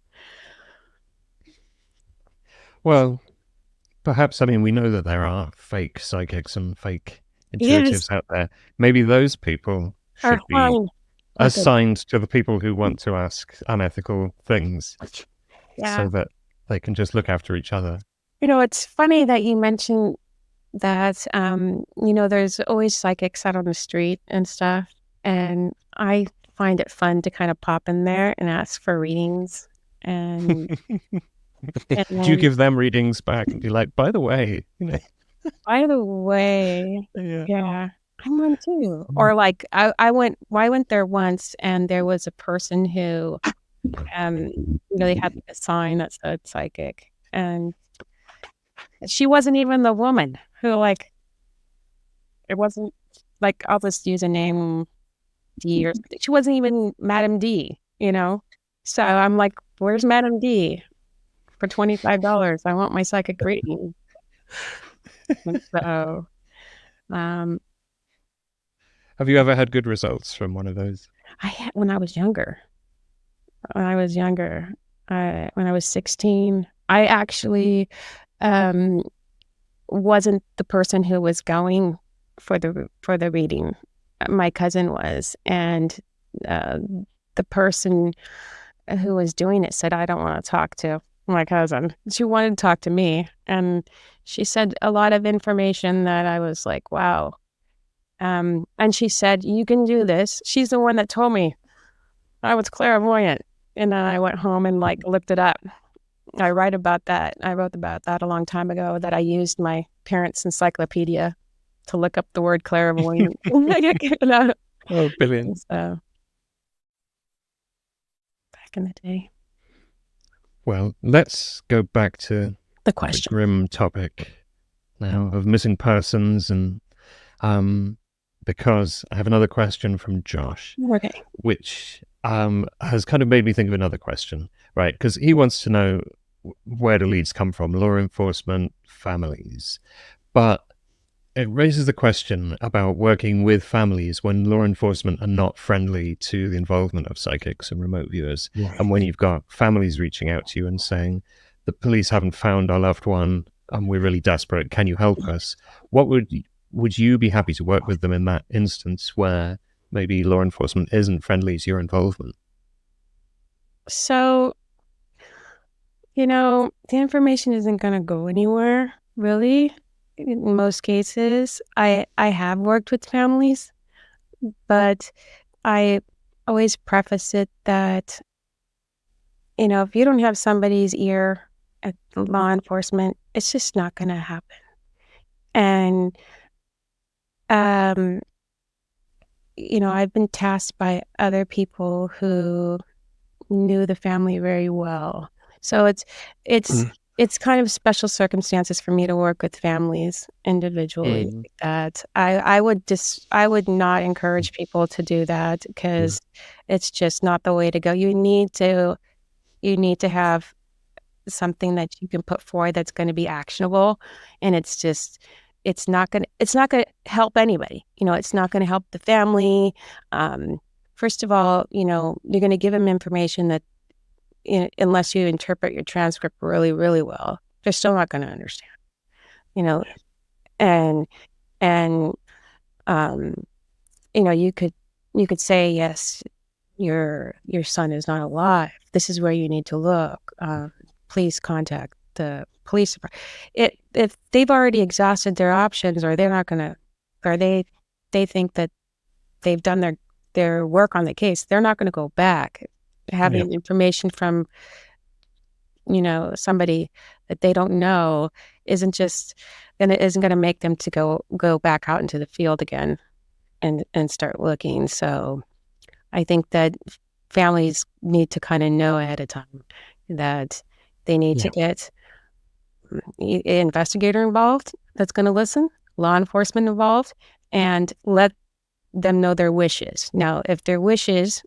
[SPEAKER 2] Well, perhaps, we know that there are fake psychics and fake intuitives out there. Maybe those people should be assigned to the people who want to ask unethical things so that they can just look after each other.
[SPEAKER 3] It's funny that you mentioned that, there's always psychics out on the street and stuff. And I find it fun to kind of pop in there and ask for readings. And,
[SPEAKER 2] do you give them readings back and be like, by the way,
[SPEAKER 3] by the way, yeah, I'm one too. Or like, I went there once and there was a person who, they had a sign that said psychic, and she wasn't even the woman who, like, it wasn't like, I'll just use a name D, or she wasn't even Madam D, So I'm like, where's Madam D? For $25, I want my psychic reading. And so,
[SPEAKER 2] have you ever had good results from one of those?
[SPEAKER 3] I had when I was younger. When I was 16, I actually wasn't the person who was going for the reading. My cousin was, and the person who was doing it said, I don't want to talk to my cousin. She wanted to talk to me, and she said a lot of information that I was like, wow. And she said, you can do this. She's the one that told me I was clairvoyant. And then I went home and looked it up. I wrote about that a long time ago, that I used my parents' encyclopedia to look up the word clairvoyant.
[SPEAKER 2] Oh, brilliant.
[SPEAKER 3] So, back in the day.
[SPEAKER 2] Well, let's go back to
[SPEAKER 3] the question.
[SPEAKER 2] The grim topic now of missing persons, and because I have another question from Josh, which has kind of made me think of another question, right? Because he wants to know where the leads come from, law enforcement, families, but it raises the question about working with families when law enforcement are not friendly to the involvement of psychics and remote viewers. And when you've got families reaching out to you and saying, the police haven't found our loved one and we're really desperate, can you help us? What would you be happy to work with them in that instance where maybe law enforcement isn't friendly to your involvement?
[SPEAKER 3] So, the information isn't going to go anywhere, really. In most cases, I have worked with families, but I always preface it that, if you don't have somebody's ear at law enforcement, it's just not going to happen. And, I've been tasked by other people who knew the family very well. So it's kind of special circumstances for me to work with families individually. That I would not encourage people to do that, because it's just not the way to go. You need to have something that you can put forward that's going to be actionable, and it's not going to help anybody. It's not going to help the family. First of all, you're going to give them information that, unless you interpret your transcript really, really well, they're still not going to understand, you know, and, and, um, you know, you could say, yes, your son is not alive. This is where you need to look. Please contact the police. If they've already exhausted their options, or they're not going to, or they think that they've done their work on the case, they're not going to go back. Having information from, you know, somebody that they don't know isn't going to make them to go back out into the field again and start looking. So I think that families need to kind of know ahead of time that they need to get an investigator involved that's going to listen, law enforcement involved, and let them know their wishes. Now, if their wishes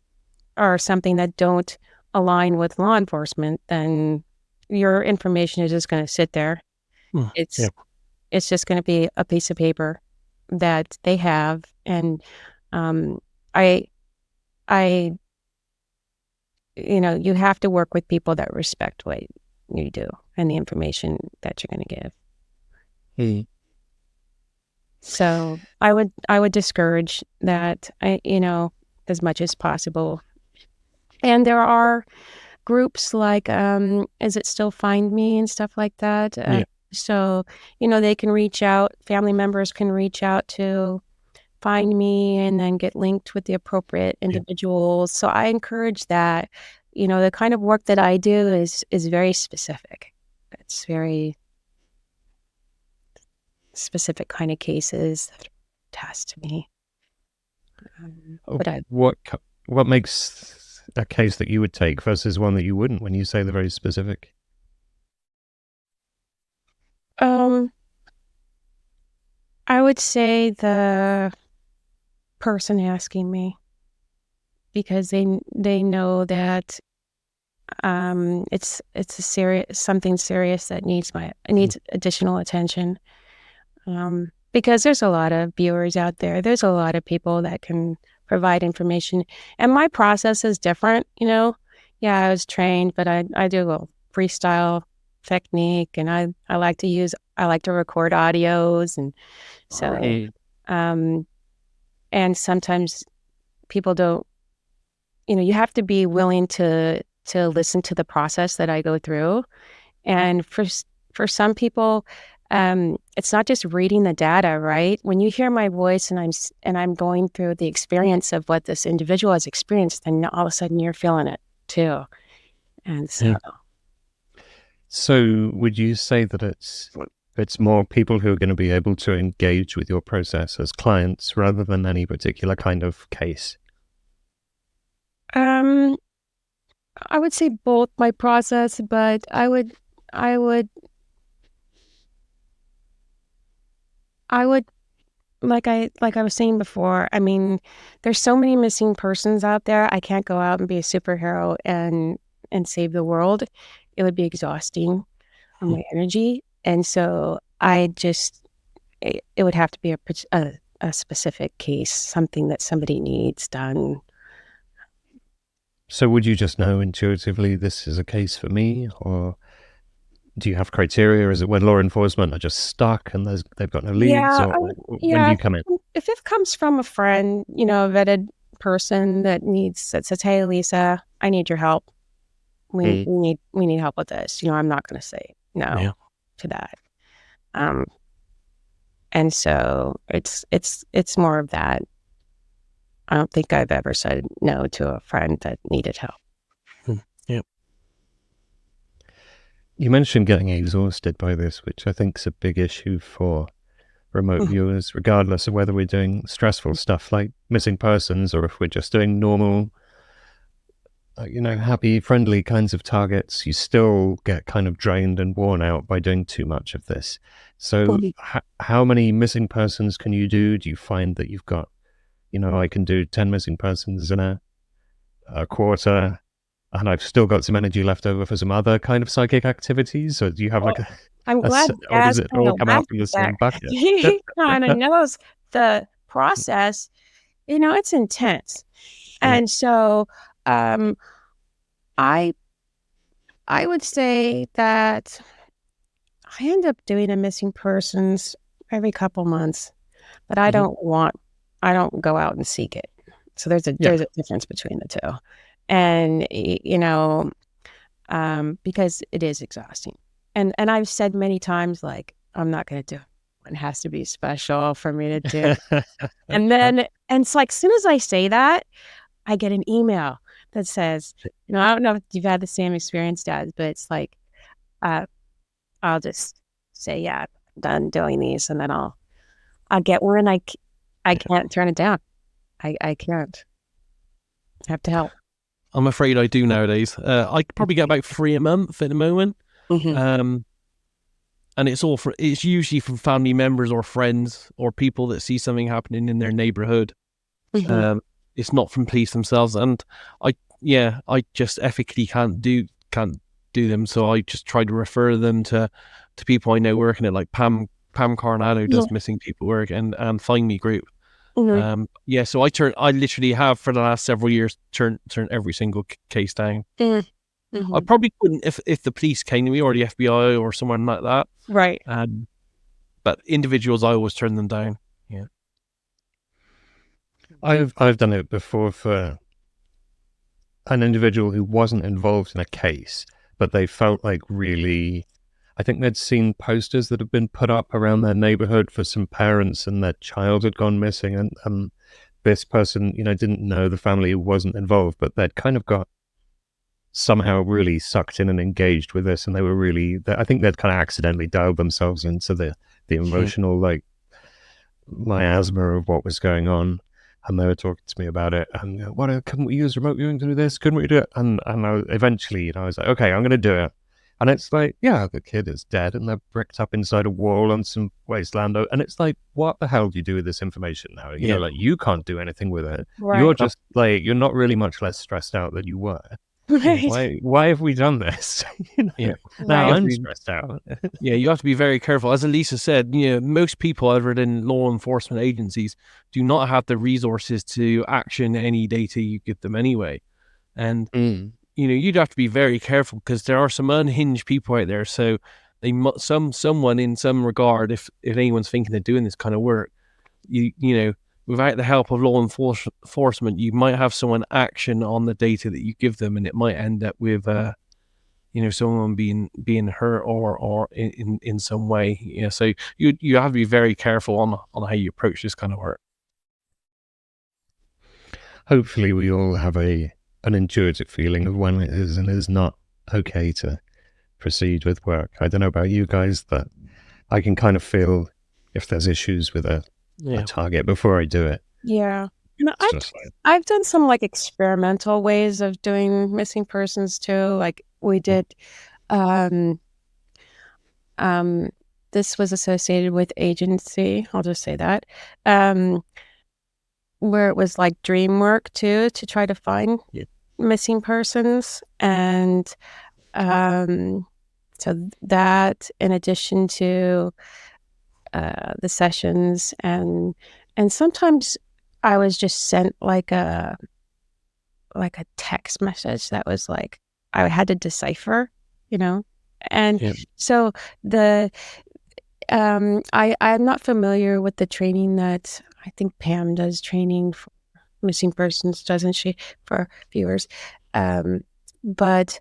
[SPEAKER 3] are something that don't align with law enforcement, then your information is just going to sit there. It's just going to be a piece of paper that they have, and I you know, you have to work with people that respect what you do and the information that you're going to give. So I would discourage that, you know, as much as possible. And there are groups like, Is It Still Find Me and stuff like that. So, you know, they can reach out, family members can reach out to Find Me and then get linked with the appropriate individuals. So I encourage that. You know, the kind of work that I do is very specific. It's very specific kind of cases that are tasked to me.
[SPEAKER 2] What makes a case that you would take versus one that you wouldn't when you say they're very specific?
[SPEAKER 3] I would say the person asking me, because they know that it's something serious that needs additional attention. Because there's a lot of viewers out there. There's a lot of people that can provide information, and my process is different. You know, I was trained, but I do a freestyle technique, and I like to record audios, and so and sometimes people don't. You know, you have to be willing to listen to the process that I go through, and for some people, it's not just reading the data, right? When you hear my voice and I'm going through the experience of what this individual has experienced, then all of a sudden you're feeling it too. And so,
[SPEAKER 2] so would you say that it's more people who are going to be able to engage with your process as clients rather than any particular kind of case?
[SPEAKER 3] I would say both my process, but I would like I was saying before, I mean, there's so many missing persons out there. I can't go out and be a superhero and save the world. It would be exhausting on my energy. And so it would have to be a specific case, something that somebody needs done.
[SPEAKER 2] So would you just know intuitively this is a case for me, or do you have criteria? Is it when law enforcement are just stuck and they've got no leads, or when do you come in?
[SPEAKER 3] If it comes from a friend, you know, a vetted person that says, "Hey, Lisa, I need your help. We need help with this." You know, I'm not going to say no to that. And so it's more of that. I don't think I've ever said no to a friend that needed help.
[SPEAKER 2] You mentioned getting exhausted by this, which I think is a big issue for remote viewers, regardless of whether we're doing stressful stuff like missing persons or if we're just doing normal, happy, friendly kinds of targets. You still get kind of drained and worn out by doing too much of this. So how many missing persons can you do? Do you find that you've got, I can do 10 missing persons in a quarter, and I've still got some energy left over for some other kind of psychic activities? Or do you have
[SPEAKER 3] I'm glad
[SPEAKER 2] or does it all come out from the same bucket?
[SPEAKER 3] He kind of knows the process. It's intense. And so I would say that I end up doing a missing persons every couple months, but I don't go out and seek it. So there's a difference between the two. And, because it is exhausting. And I've said many times, like, I'm not going to do it. It has to be special for me to do. And it's like, as soon as I say that, I get an email that says, I don't know if you've had the same experience, Dad, but it's like, I'll just say, yeah, I'm done doing these. And then I'll get one. I can't turn it down. I can't. I have to help.
[SPEAKER 4] I'm afraid I do nowadays. I probably get about 3 a month at the moment. And it's usually from family members or friends or people that see something happening in their neighborhood. It's not from police themselves. And I just ethically can't do them. So I just try to refer them to people I know working at, like Pam Coronado does missing people work, and Find Me Group. So I literally have for the last several years turned every single case down. I probably couldn't if the police came to me or the FBI or someone like that.
[SPEAKER 3] Right.
[SPEAKER 4] But individuals, I always turn them down. Yeah.
[SPEAKER 2] I've done it before for an individual who wasn't involved in a case, but they felt like really, I think they'd seen posters that had been put up around their neighborhood for some parents, and their child had gone missing, and this person, didn't know the family, who wasn't involved, but they'd kind of got somehow really sucked in and engaged with this, and they were really, I think they'd kind of accidentally dialed themselves into the emotional like miasma of what was going on, and they were talking to me about it, and couldn't we use remote viewing to do this? Couldn't we do it? And eventually, I was like, okay, I'm going to do it. And it's like, yeah, the kid is dead, and they're bricked up inside a wall on some wasteland. And it's like, what the hell do you do with this information now? You can't do anything with it. Right. You're just like, you're not really much less stressed out than you were. Right. Why have we done this? Now I'm stressed out.
[SPEAKER 4] You have to be very careful. As Elisa said, most people other than law enforcement agencies do not have the resources to action any data you give them anyway. And you'd have to be very careful, because there are some unhinged people out there. So someone in some regard, if anyone's thinking of doing this kind of work, without the help of law enforcement, you might have someone action on the data that you give them, and it might end up with, someone being hurt or in some way. So you have to be very careful on how you approach this kind of work.
[SPEAKER 2] Hopefully, we all have an intuitive feeling of when it is and is not okay to proceed with work. I don't know about you guys, but I can kind of feel if there's issues with a target before I do it.
[SPEAKER 3] Yeah. I've done some like experimental ways of doing missing persons too. Like we did, this was associated with agency, I'll just say that, where it was like dream work too, to try to find missing persons. And so that, in addition to the sessions, and sometimes I was just sent like a text message that was like I had to decipher, and so I'm not familiar with the training that I think Pam does training for missing persons, doesn't she, for viewers? But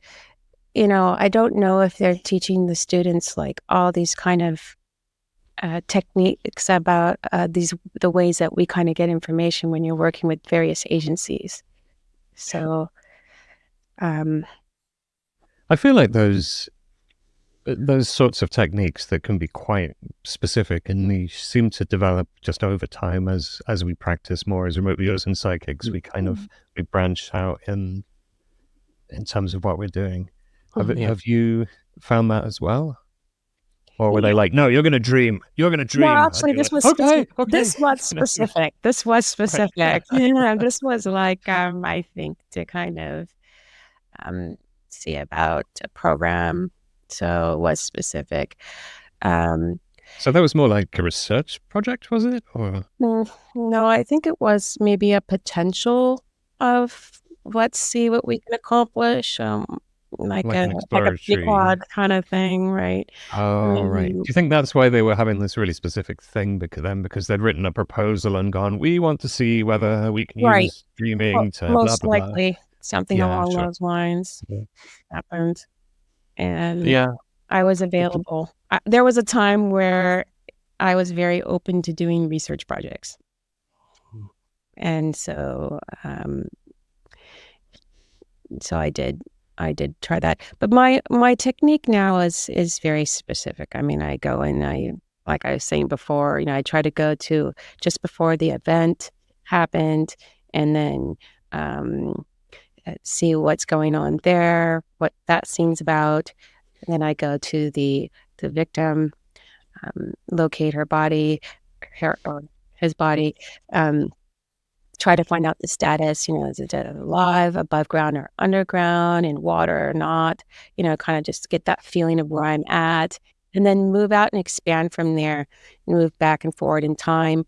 [SPEAKER 3] I don't know if they're teaching the students like all these kind of techniques about the ways that we kind of get information when you're working with various agencies. So
[SPEAKER 2] I feel like those sorts of techniques that can be quite specific and niche seem to develop just over time as we practice more as remote viewers and psychics. We kind of we branch out in terms of what we're doing. Have you found that as well? Or were they like, no, you're going to dream. You're going to dream.
[SPEAKER 3] No, actually, this was specific. This was specific. This was specific. Right. Yeah, this was like, I think, to kind of see about a program. So it was specific.
[SPEAKER 2] So that was more like a research project, was it? Or
[SPEAKER 3] no, I think it was maybe a potential of let's see what we can accomplish. like
[SPEAKER 2] Like
[SPEAKER 3] a
[SPEAKER 2] an
[SPEAKER 3] like a
[SPEAKER 2] exploratory.
[SPEAKER 3] quad kind of thing, right?
[SPEAKER 2] Oh, right. Do you think that's why they were having this really specific thing because they'd written a proposal and gone, we want to see whether we can
[SPEAKER 3] Right.
[SPEAKER 2] use streaming to blah,
[SPEAKER 3] Most
[SPEAKER 2] blah, blah.
[SPEAKER 3] likely something
[SPEAKER 2] Yeah,
[SPEAKER 3] along
[SPEAKER 2] sure.
[SPEAKER 3] those lines
[SPEAKER 2] Yeah.
[SPEAKER 3] happened, and
[SPEAKER 4] Yeah.
[SPEAKER 3] I was available. There was a time where I was very open to doing research projects, and so I did try that. But my technique now is very specific. I mean, I go and like I was saying before, I try to go to just before the event happened, and then see what's going on there, what that scene's about. And then I go to the victim, locate her body, or his body, try to find out the status, is it alive, above ground or underground, in water or not, kind of just get that feeling of where I'm at, and then move out and expand from there, move back and forward in time,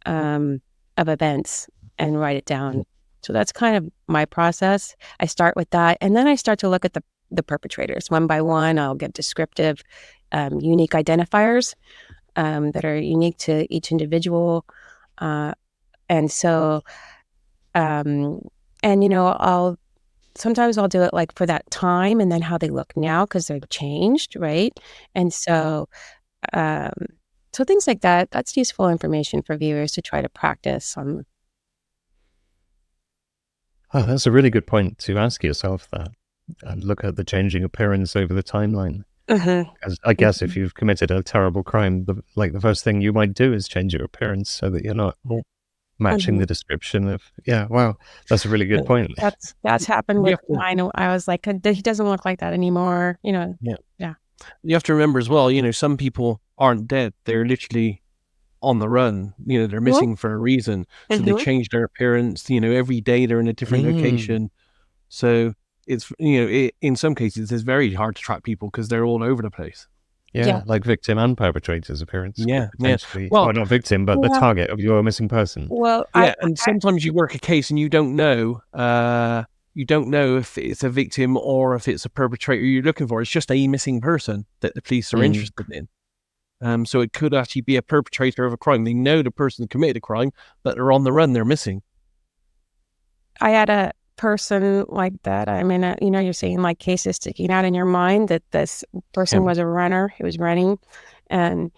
[SPEAKER 3] of events, and write it down. So that's kind of my process. I start with that, and then I start to look at the perpetrators one by one. I'll get descriptive, unique identifiers that are unique to each individual. And so, and sometimes I'll do it like for that time and then how they look now because they've changed, right? And so, um, so things like that, that's useful information for viewers to try to practice on.
[SPEAKER 2] Oh, that's a really good point to ask yourself that. And look at the changing appearance over the timeline. As I guess if you've committed a terrible crime, the first thing you might do is change your appearance so that you're not matching the description of. Yeah, wow, that's a really good point.
[SPEAKER 3] That's happened with mine. I was like, he doesn't look like that anymore. Yeah.
[SPEAKER 4] You have to remember as well, some people aren't dead. They're literally on the run. They're missing for a reason. So they change their appearance. Every day they're in a different location. So it's, in some cases, it's very hard to track people because they're all over the place.
[SPEAKER 2] Yeah, like victim and perpetrator's appeurance.
[SPEAKER 4] Yeah.
[SPEAKER 2] Well, not victim, but the target of your missing person.
[SPEAKER 3] Well,
[SPEAKER 4] and sometimes you work a case and you don't know. You don't know if it's a victim or if it's a perpetrator you're looking for. It's just a missing person that the police are interested in. So it could actually be a perpetrator of a crime. They know the person committed a crime, but they're on the run. They're missing.
[SPEAKER 3] I had a person like that. I mean, you're seeing like cases sticking out in your mind that this person was a runner who was running. And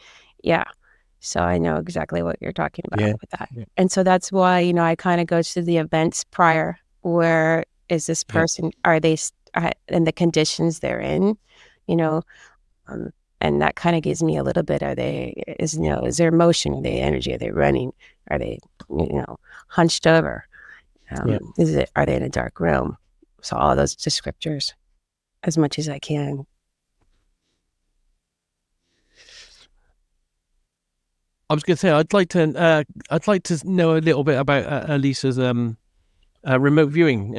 [SPEAKER 3] so I know exactly what you're talking about with that. And so that's why, I kind of go to the events prior. Where is this person? Are they in the conditions they're in? And that kind of gives me a little bit. Is there motion? Are they energy? Are they running? Are they, hunched over? Are they in a dark room? So all those descriptors, as much as I can.
[SPEAKER 4] I was going to say I'd like to know a little bit about Elisa's remote viewing.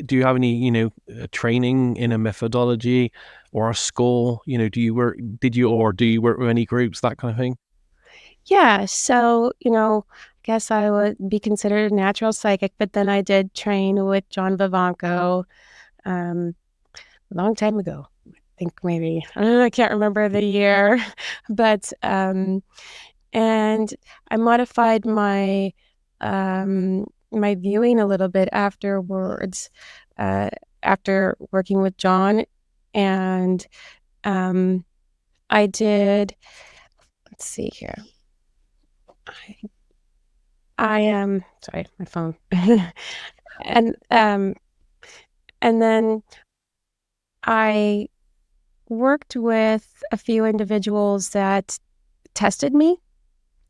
[SPEAKER 4] Do you have any training in a methodology or a school? Do you work with any groups, that kind of thing?
[SPEAKER 3] Yeah, so I guess I would be considered a natural psychic, but then I did train with John Vivanco a long time ago. I think maybe I can't remember the year, but and I modified my my viewing a little bit afterwards, after working with John, and I did. Let's see here. I am sorry, my phone, and then I worked with a few individuals that tested me,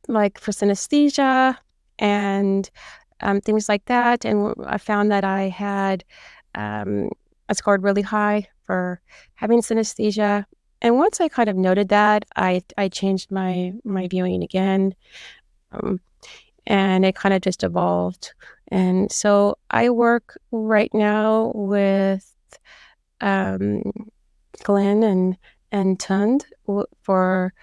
[SPEAKER 3] like for synesthesia and things like that, and I found that I had I scored really high for having synesthesia. And once I kind of noted that, I changed my viewing again. And it kind of just evolved. And so I work right now with Glenn and Tund for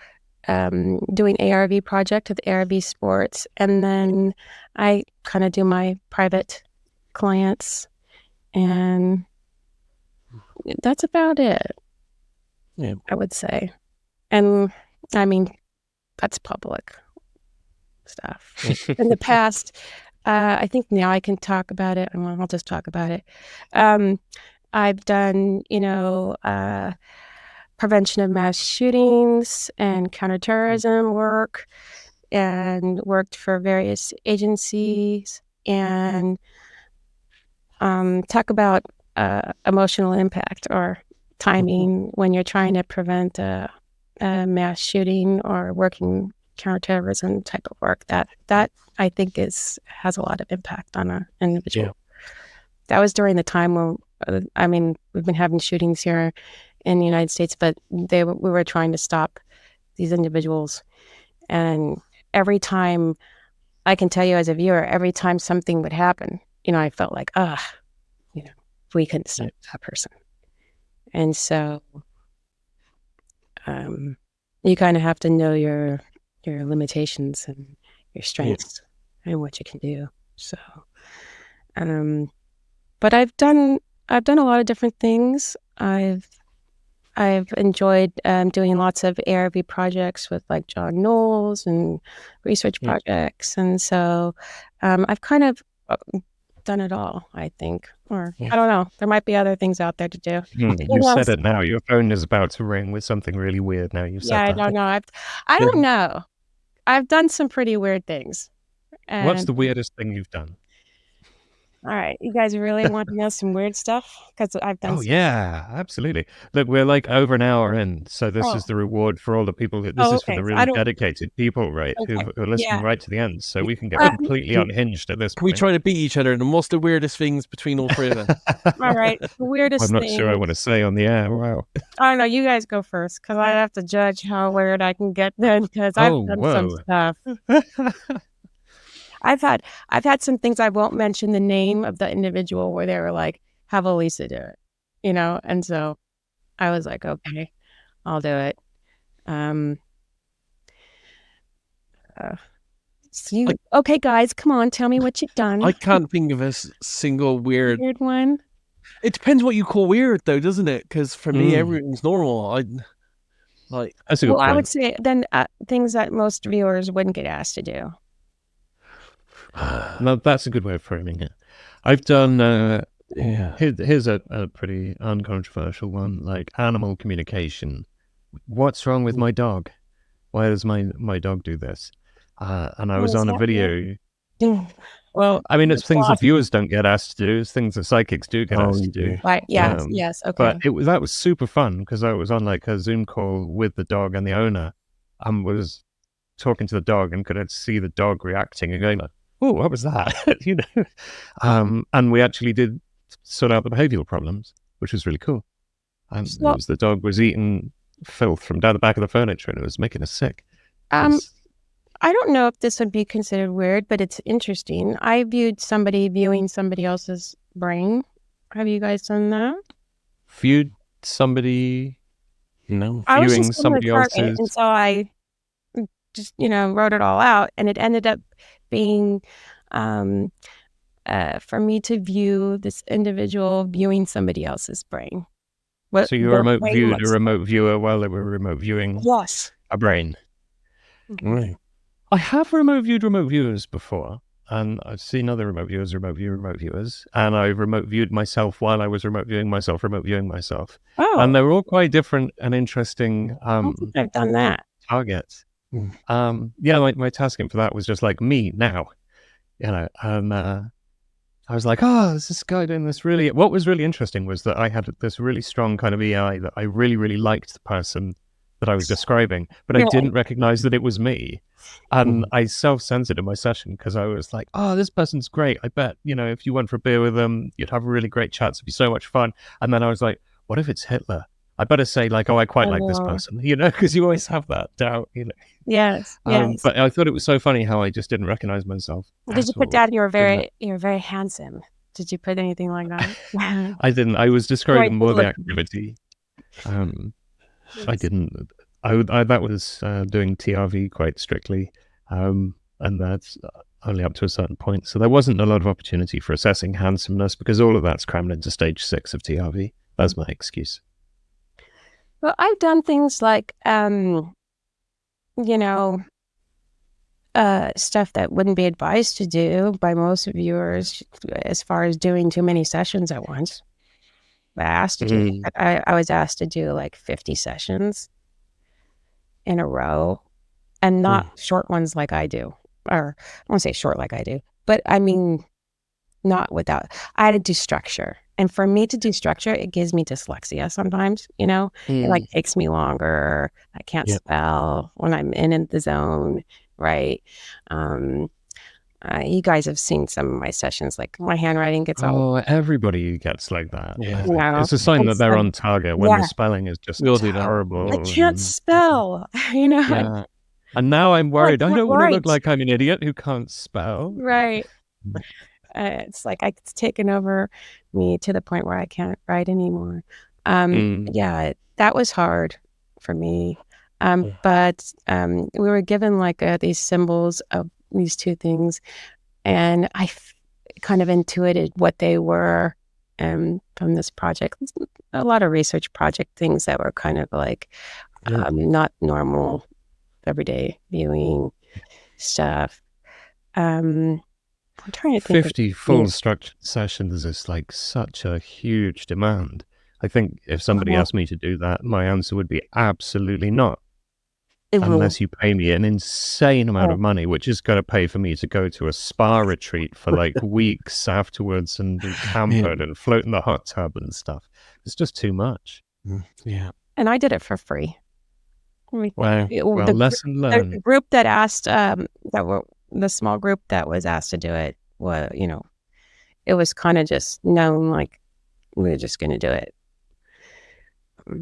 [SPEAKER 3] doing ARV project with ARV Sports. And then I kind of do my private clients. And that's about it.
[SPEAKER 4] Yeah.
[SPEAKER 3] I would say. And I mean, that's public stuff. In the past, I think now I can talk about it. Well, I'll just talk about it. I've done, prevention of mass shootings and counterterrorism work, and worked for various agencies, and talk about emotional impact or timing when you're trying to prevent a mass shooting or working counterterrorism type of work. That I think has a lot of impact on an individual.
[SPEAKER 4] Yeah.
[SPEAKER 3] That was during the time when we've been having shootings here in the United States, but we were trying to stop these individuals, and every time, I can tell you as a viewer, every time something would happen, I felt like, we couldn't stop that person. And so you kind of have to know your limitations and your strengths and what you can do. So, but I've done a lot of different things. I've enjoyed doing lots of ARV projects with like John Knowles and research projects, and so I've kind of done it all, I think. Or I don't know. There might be other things out there to do.
[SPEAKER 2] You said it now. Your phone is about to ring with something really weird now you've said that.
[SPEAKER 3] I don't know. I don't know. I've done some pretty weird things.
[SPEAKER 2] What's the weirdest thing you've done?
[SPEAKER 3] All right. You guys really want to know some weird stuff? Because I've done
[SPEAKER 2] yeah, absolutely. Look, we're like over an hour in, so this is the reward for all the people. This is for the really dedicated people, right, who are listening right to the end, so we can get completely unhinged at this point.
[SPEAKER 4] We try to beat each other, and what's the weirdest things between all three of us?
[SPEAKER 3] All right. The weirdest
[SPEAKER 2] I'm not sure I want to say on the air. Wow.
[SPEAKER 3] I don't know. You guys go first, because I have to judge how weird I can get then, because I've done some stuff. I've had some things, I won't mention the name of the individual, where they were like, have Elisa do it, and so I was like, okay, I'll do it. Okay, guys, come on, tell me what you've done.
[SPEAKER 4] I can't think of a single weird
[SPEAKER 3] one.
[SPEAKER 4] It depends what you call weird, though, doesn't it? Because for me, everything's normal.
[SPEAKER 2] That's a good point.
[SPEAKER 3] I would say then things that most viewers wouldn't get asked to do.
[SPEAKER 2] No, that's a good way of framing it. I've done here's a pretty uncontroversial one, like animal communication. What's wrong with my dog? Why does my dog do this? And I was on a video. Well, I mean, it's things that viewers don't get asked to do. It's things that psychics do get asked to do.
[SPEAKER 3] Right? Yes. Okay.
[SPEAKER 2] But that was super fun, because I was on like a Zoom call with the dog and the owner, and was talking to the dog and could see the dog reacting and going like, oh, what was that? And we actually did sort out the behavioral problems, which was really cool. And it was the dog was eating filth from down the back of the furniture, and it was making us sick.
[SPEAKER 3] I don't know if this would be considered weird, but it's interesting. I viewed somebody viewing somebody else's brain. Have you guys done that?
[SPEAKER 2] Viewed somebody?
[SPEAKER 4] No.
[SPEAKER 2] Viewing somebody else's.
[SPEAKER 3] And so I just, wrote it all out, and it ended up being for me to view this individual viewing somebody else's brain.
[SPEAKER 2] So you viewed a remote viewer while they were remote viewing a brain.
[SPEAKER 4] Right.
[SPEAKER 2] I have remote viewers before, and I've seen other remote viewers, and I've remote viewed myself while I was remote viewing myself.
[SPEAKER 3] Oh.
[SPEAKER 2] And they were all quite different and interesting.
[SPEAKER 3] I've done that.
[SPEAKER 2] Targets. My tasking for that was just like me now, and I was like, is this guy doing this really? What was really interesting was that I had this really strong kind of EI that I really, really liked the person that I was describing, but I didn't recognize that it was me. And I self-censored in my session, because I was like, this person's great. I bet, if you went for a beer with them, you'd have a really great chat. It'd be so much fun. And then I was like, what if it's Hitler? I better say like, I quite like this person, because you always have that doubt,
[SPEAKER 3] Yes.
[SPEAKER 2] But I thought it was so funny how I just didn't recognize myself.
[SPEAKER 3] Did you put down you're very handsome? Did you put anything like that?
[SPEAKER 2] I didn't. I was describing more the activity. I didn't. That was doing TRV quite strictly, and that's only up to a certain point. So there wasn't a lot of opportunity for assessing handsomeness, because all of that's crammed into stage 6 of TRV. That's my excuse.
[SPEAKER 3] Well, I've done things like, stuff that wouldn't be advised to do by most viewers, as far as doing too many sessions at once. I asked to do. I was asked to do like 50 sessions in a row, and not short ones like I do. Or I won't say short like I do, but I mean, not without. I had to do structure, and for me to do structure, it gives me dyslexia sometimes. It like takes me longer. I can't spell when I'm in the zone, right? You guys have seen some of my sessions, like my handwriting gets all,
[SPEAKER 2] Everybody gets like that.
[SPEAKER 4] Yeah.
[SPEAKER 2] It's a sign that they're on target when the spelling is just
[SPEAKER 4] We all do that.
[SPEAKER 2] terrible.
[SPEAKER 3] I can't spell,
[SPEAKER 2] Yeah. And now I'm worried. I don't want to look like I'm an idiot who can't spell.
[SPEAKER 3] Right. It's like it's taken over me to the point where I can't write anymore. Yeah, that was hard for me. But we were given like these symbols of these two things, and I kind of intuited what they were from this project. A lot of research project things that were kind of like not normal everyday viewing stuff. I'm trying to think
[SPEAKER 2] 50 full structured sessions is like such a huge demand. I think if somebody asked me to do that, my answer would be absolutely not. Unless you pay me an insane amount of money, which is going to pay for me to go to a spa retreat for like weeks afterwards and be pampered and float in the hot tub and stuff. It's just too much.
[SPEAKER 4] Yeah.
[SPEAKER 3] And I did it for free.
[SPEAKER 2] Wow. Well, lesson learned.
[SPEAKER 3] The group that asked, the small group that was asked to do it, it was kind of just known, like, we were just going to do it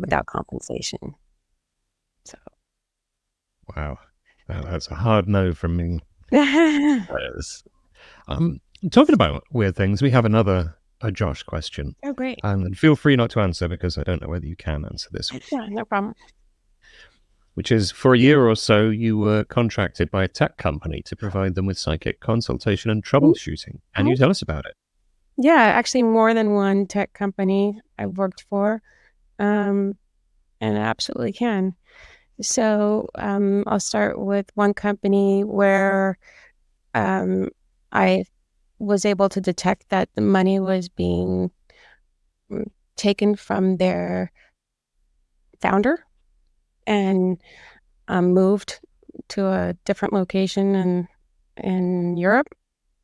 [SPEAKER 3] without compensation. So.
[SPEAKER 2] Wow. That's a hard no from me. Talking about weird things, we have another Josh question.
[SPEAKER 3] Oh, great.
[SPEAKER 2] And feel free not to answer because I don't know whether you can answer this.
[SPEAKER 3] Yeah, no problem.
[SPEAKER 2] Which is, for a year or so, you were contracted by a tech company to provide them with psychic consultation and troubleshooting. Can you tell us about it?
[SPEAKER 3] Yeah, actually more than one tech company I've worked for, and I absolutely can. So I'll start with one company where I was able to detect that the money was being taken from their founder and moved to a different location in Europe.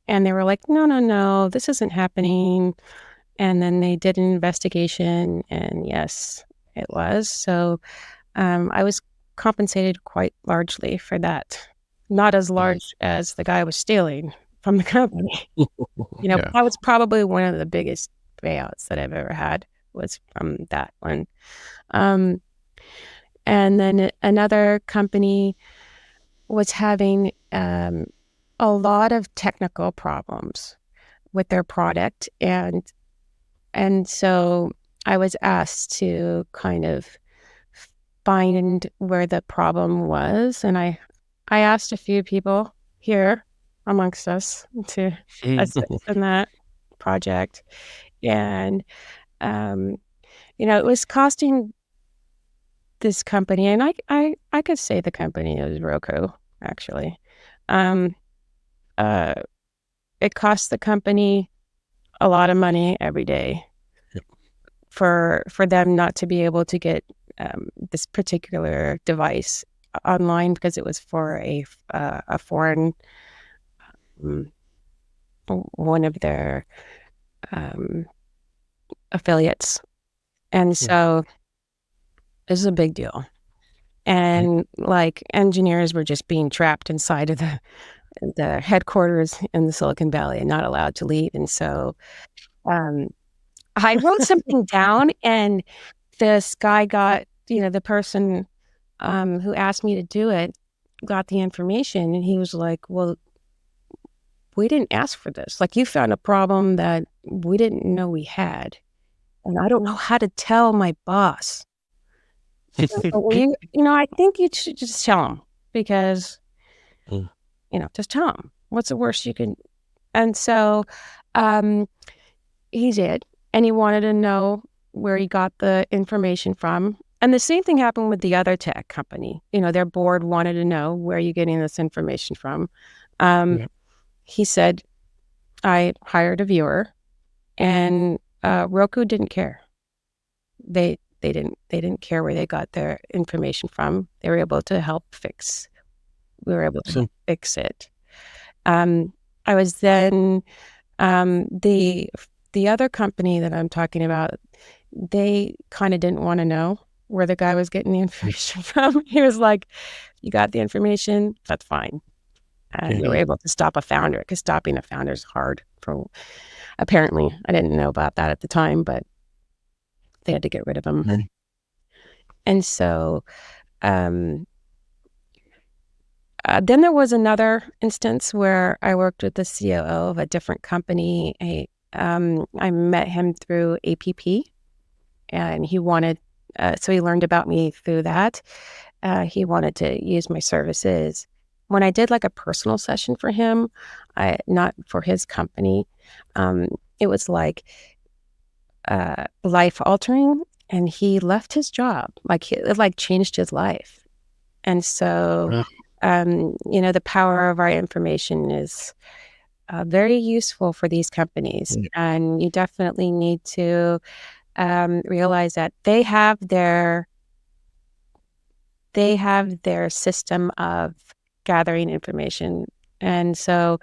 [SPEAKER 3] And they were like, no, this isn't happening. And then they did an investigation, and yes, it was. So I was compensated quite largely for that. Not as large as the guy was stealing from the company. That was probably one of the biggest payouts that I've ever had, was from that one. And then another company was having a lot of technical problems with their product, and so I was asked to kind of find where the problem was, and I asked a few people here amongst us to assist in that project, and it was costing this company, and I could say the company is Roku, actually. It costs the company a lot of money every day for them not to be able to get this particular device online, because it was for a foreign, one of their affiliates, and so this is a big deal. And like, engineers were just being trapped inside of the headquarters in the Silicon Valley and not allowed to leave. And so I wrote something down, and this guy got, the person who asked me to do it got the information, and he was like, well, we didn't ask for this. Like, you found a problem that we didn't know we had. And I don't know how to tell my boss. I think you should just tell him, because, just tell him. What's the worst you can? And so he did. And he wanted to know where he got the information from. And the same thing happened with the other tech company. Their board wanted to know, where are you getting this information from? He said, I hired a viewer, and Roku didn't care. They didn't care where they got their information from. They were able to help fix. We were able to fix it. I was then the other company that I'm talking about. They kind of didn't want to know where the guy was getting the information from. He was like, "You got the information, that's fine." And we were able to stop a founder, because stopping a founder is hard. Apparently, I didn't know about that at the time, but they had to get rid of him. And so then there was another instance where I worked with the COO of a different company. I met him through APP, and he wanted, so he learned about me through that. He wanted to use my services. When I did like a personal session for him, not for his company, it was like life altering, and he left his job. It changed his life. And so, the power of our information is very useful for these companies. And you definitely need to realize that they have their system of gathering information. And so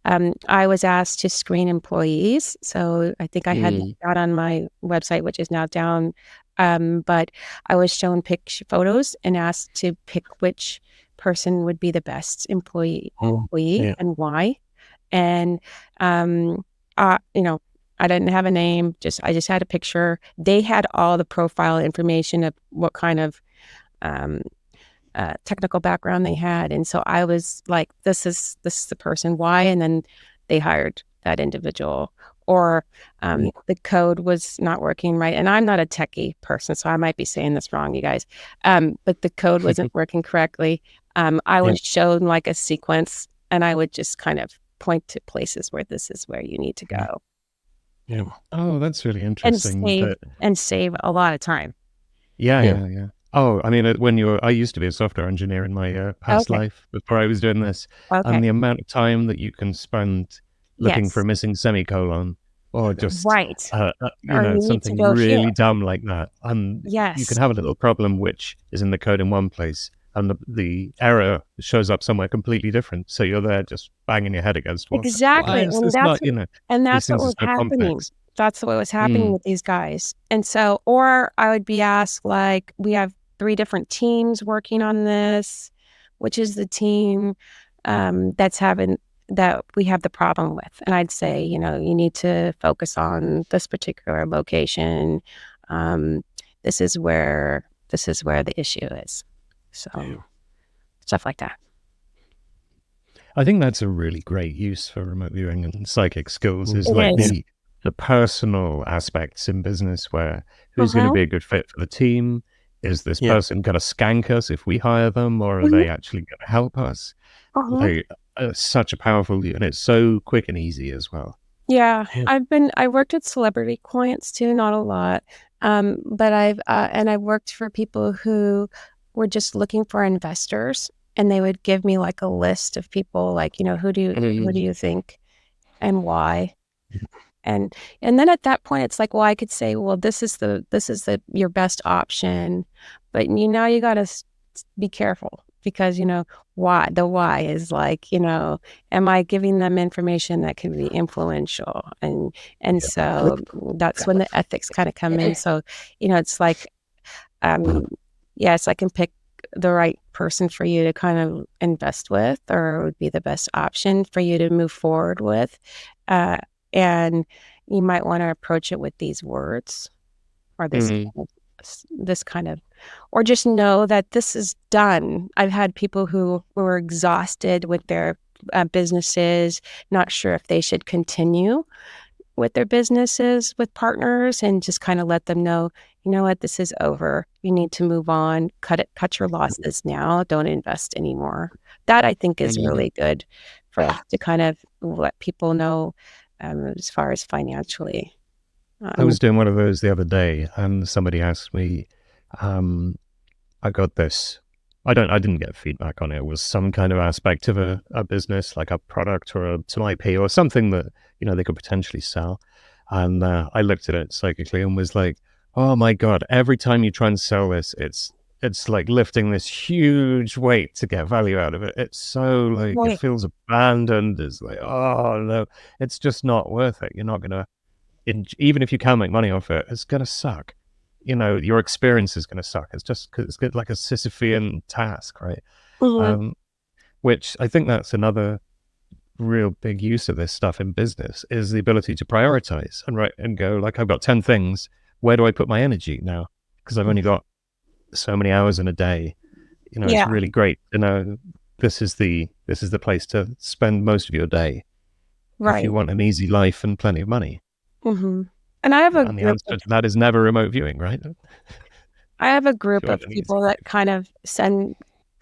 [SPEAKER 3] I was asked to screen employees. So I think I had that on my website, which is now down. But I was shown photos and asked to pick which person would be the best employee and why. And, I didn't have a name, I just had a picture. They had all the profile information of what kind of technical background they had. And so I was like, this is the person, why? And then they hired that individual. Or the code was not working right. And I'm not a techie person, so I might be saying this wrong, you guys. But the code wasn't working correctly. I was shown like a sequence, and I would just kind of point to places where this is where you need to go.
[SPEAKER 2] Yeah. Oh, that's really interesting.
[SPEAKER 3] And save a lot of time.
[SPEAKER 2] Yeah. Oh, I mean, I used to be a software engineer in my past life before I was doing this. And the amount of time that you can spend looking for a missing semicolon, or just something really dumb like that. And you can have a little problem which is in the code in one place, and the error shows up somewhere completely different. So you're there just banging your head against walls.
[SPEAKER 3] Exactly. And that's what was happening.
[SPEAKER 2] Complex.
[SPEAKER 3] That's what was happening with these guys. And so, or I would be asked, like, we have 3 different teams working on this. Which is the team that we have the problem with? And I'd say, you need to focus on this particular location. This is where the issue is. So stuff like that.
[SPEAKER 2] I think that's a really great use for remote viewing and psychic skills, is the personal aspects in business, where who's going to be a good fit for the team? Is this person going to skank us if we hire them, or are they actually going to help us? They are such a powerful, and it's so quick and easy as well.
[SPEAKER 3] Yeah. I worked with celebrity clients too, not a lot. But I've worked for people who were just looking for investors, and they would give me like a list of people, like, who do you think and why? And then at that point, it's like, well, I could say, well, this is your best option, but now you got to be careful, because why is like, am I giving them information that can be influential? And so that's when the ethics kind of come in. So it's like, yes, I can pick the right person for you to kind of invest with, or would be the best option for you to move forward with. And you might want to approach it with these words, or this kind of, or just know that this is done. I've had people who were exhausted with their businesses, not sure if they should continue with their businesses with partners, and just kind of let them know, you know what, this is over. You need to move on. Cut your losses now. Don't invest anymore. That, I think, is really good for us to kind of let people know, as far as financially.
[SPEAKER 2] I was doing one of those the other day, and somebody asked me, I got this. I didn't get feedback on it. It was some kind of aspect of a business, like a product or some IP or something that, they could potentially sell. And I looked at it psychically and was like, oh my God, every time you try and sell this, it's like lifting this huge weight to get value out of it. It's so like, it feels abandoned. It's like, oh no, it's just not worth it. You're not going to, even if you can make money off it, it's going to suck. Your experience is going to suck. It's just because it's like a Sisyphean task, right? Which I think that's another real big use of this stuff in business, is the ability to prioritize and go like, I've got 10 things. Where do I put my energy now? Because I've only got so many hours in a day. It's really great. This is the place to spend most of your day. Right. If you want an easy life and plenty of money.
[SPEAKER 3] Mm-hmm. And I have
[SPEAKER 2] and the answer to that is never remote viewing, right?
[SPEAKER 3] I have a group of people that kind of send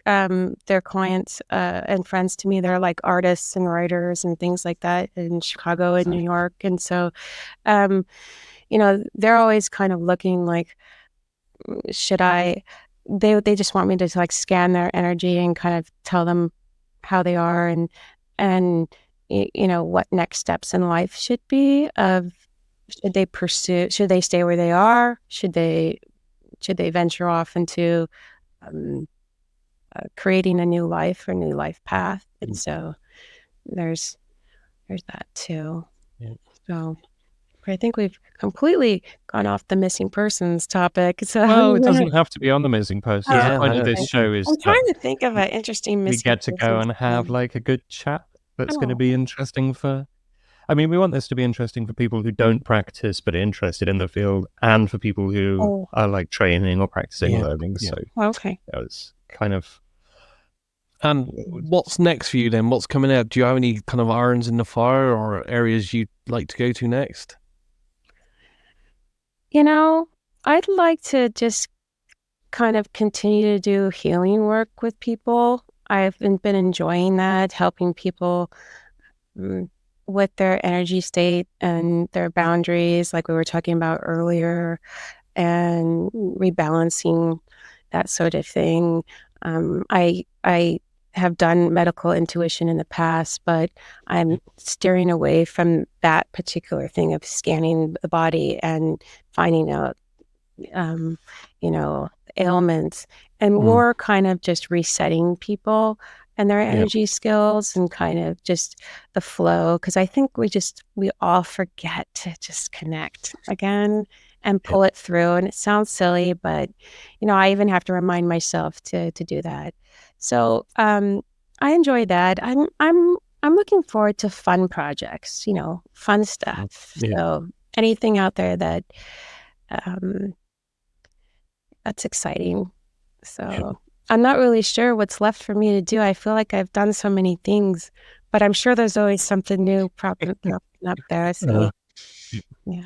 [SPEAKER 3] their clients and friends to me. They're like artists and writers and things like that in Chicago and New York. And so, they're always kind of looking like, should I, they just want me to like scan their energy and kind of tell them how they are and what next steps in life should be of, should they stay where they are? Should they venture off into creating a new life or new life path? And so there's that too. Yeah. So I think we've completely gone off the missing persons topic. So
[SPEAKER 2] well, it doesn't have to be on the missing persons. The point of this show is
[SPEAKER 3] I'm trying to think of an interesting missing
[SPEAKER 2] we get to go and have like a good chat that's going to be interesting we want this to be interesting for people who don't practice but are interested in the field, and for people who are like training or practicing learning. So
[SPEAKER 3] okay,
[SPEAKER 2] that was kind of.
[SPEAKER 4] And what's next for you then? What's coming out? Do you have any kind of irons in the fire or areas you'd like to go to next?
[SPEAKER 3] I'd like to just kind of continue to do healing work with people. I've been enjoying that, helping people with their energy state and their boundaries, like we were talking about earlier, and rebalancing, that sort of thing. I have done medical intuition in the past, but I'm steering away from that particular thing of scanning the body and finding out, ailments, and more kind of just resetting people and their energy skills and kind of just the flow. Because I think we all forget to just connect again and pull it through. And it sounds silly, but, I even have to remind myself to do that. So I enjoy that. I'm looking forward to fun projects, fun stuff. Yeah. So anything out there that that's exciting. So I'm not really sure what's left for me to do. I feel like I've done so many things, but I'm sure there's always something new popping up there. So yeah.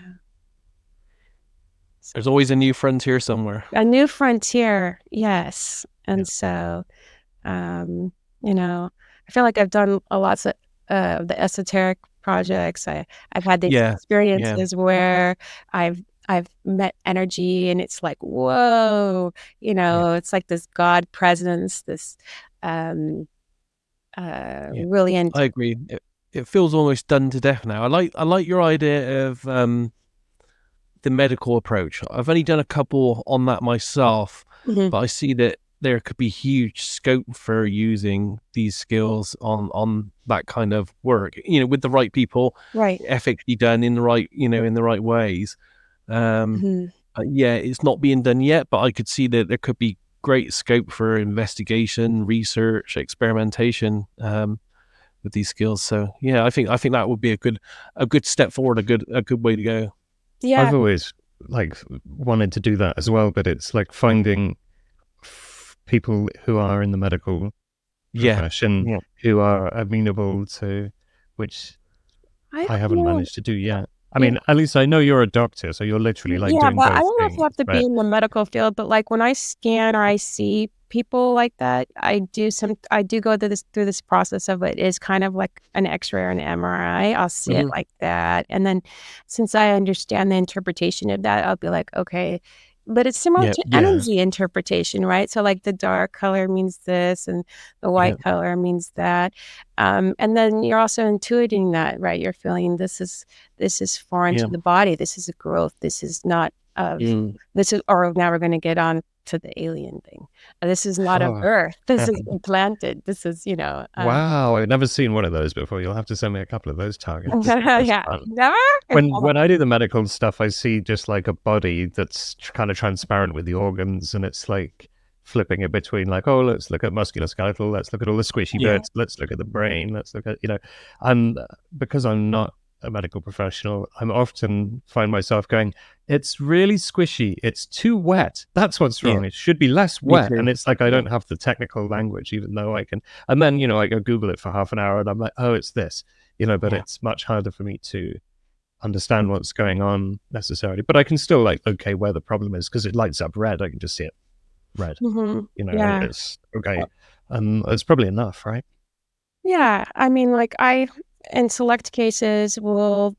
[SPEAKER 4] There's always a new frontier somewhere.
[SPEAKER 3] A new frontier, yes. And so, I feel like I've done lots of the esoteric projects. I've had these experiences where I've met energy, and it's like, whoa, it's like this God presence, this really.
[SPEAKER 4] I agree. It feels almost done to death now. I like your idea of the medical approach. I've only done a couple on that myself, but I see that there could be huge scope for using these skills on that kind of work, with the right people,
[SPEAKER 3] right,
[SPEAKER 4] ethically done in the right, in the right ways. It's not being done yet, but I could see that there could be great scope for investigation, research, experimentation with these skills. So I think that would be a good step forward, a good way to go.
[SPEAKER 3] Yeah,
[SPEAKER 2] I've always wanted to do that as well, but it's like finding people who are in the medical profession who are amenable to, which I haven't managed to do yet. I mean, at least I know you're a doctor, so you're literally like
[SPEAKER 3] Yeah,
[SPEAKER 2] doing
[SPEAKER 3] but I
[SPEAKER 2] both
[SPEAKER 3] don't know if
[SPEAKER 2] things.
[SPEAKER 3] you have to
[SPEAKER 2] But
[SPEAKER 3] be in the medical field, but like when I scan or I see people like that, I do go through this process of it is kind of like an X-ray or an MRI. I'll see it like that. And then since I understand the interpretation of that, I'll be like, okay. But it's similar to
[SPEAKER 4] Yeah.
[SPEAKER 3] energy interpretation, right? So like the dark color means this and the white color means that. And then you're also intuiting that, right? You're feeling this is foreign to the body. This is a growth. This is not of this is, or now we're going to get on to the alien thing. This is not of
[SPEAKER 2] Oh.
[SPEAKER 3] Earth. This is implanted. This is,
[SPEAKER 2] Wow, I've never seen one of those before. You'll have to send me a couple of those targets. That's
[SPEAKER 3] yeah.
[SPEAKER 2] fun.
[SPEAKER 3] Never?
[SPEAKER 2] When I do the medical stuff, I see just like a body that's kind of transparent with the organs, and it's like flipping it between like, oh, let's look at musculoskeletal, let's look at all the squishy bits, let's look at the brain, let's look at, and because I'm not a medical professional, I'm often find myself going, it's really squishy, it's too wet. That's what's wrong. It should be less wet. And it's like I don't have the technical language, even though I can. And then, I go Google it for half an hour and I'm like, oh, it's this, but it's much harder for me to understand what's going on necessarily. But I can still like, okay, where the problem is, because it lights up red. I can just see it red. It's okay. And it's probably enough, right?
[SPEAKER 3] Yeah. I mean, like in select cases, will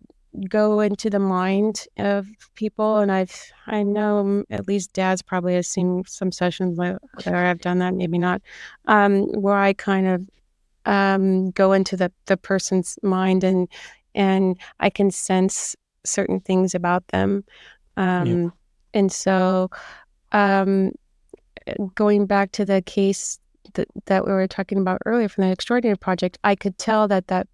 [SPEAKER 3] go into the mind of people, and I know at least Dad's probably has seen some sessions where I've done that, maybe not, where I kind of go into the person's mind and I can sense certain things about them, and so going back to the case that we were talking about earlier from the Extraordinary Project, I could tell that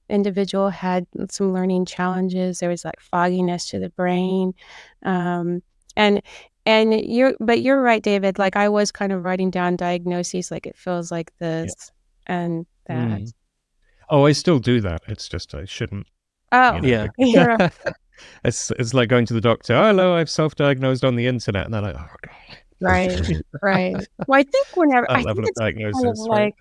[SPEAKER 3] individual had some learning challenges. There was like fogginess to the brain. And you're right, David. Like I was kind of writing down diagnoses, like it feels like this and that.
[SPEAKER 2] Oh, I still do that. It's just I shouldn't.
[SPEAKER 3] Oh,
[SPEAKER 2] yeah. It's like going to the doctor. Oh, hello, I've self-diagnosed on the internet, and they're like, oh, God.
[SPEAKER 3] Right. Well, I think whenever
[SPEAKER 2] that
[SPEAKER 3] I
[SPEAKER 2] level
[SPEAKER 3] think
[SPEAKER 2] of
[SPEAKER 3] it's kind
[SPEAKER 2] diagnosis,
[SPEAKER 3] of like,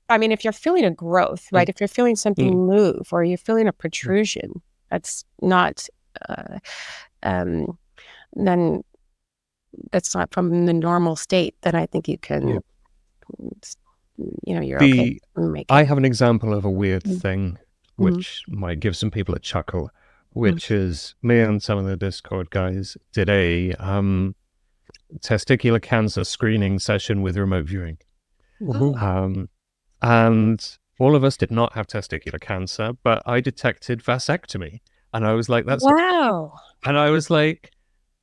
[SPEAKER 3] I mean, if you're feeling a growth, right? If you're feeling something move or you're feeling a protrusion, that's not, then that's not from the normal state. Then I think you can, you're okay.
[SPEAKER 2] I have an example of a weird thing, which might give some people a chuckle, which is me and some of the Discord guys did a testicular cancer screening session with remote viewing. And all of us did not have testicular cancer, but I detected vasectomy. And I was like, that's
[SPEAKER 3] wow.
[SPEAKER 2] And I was like,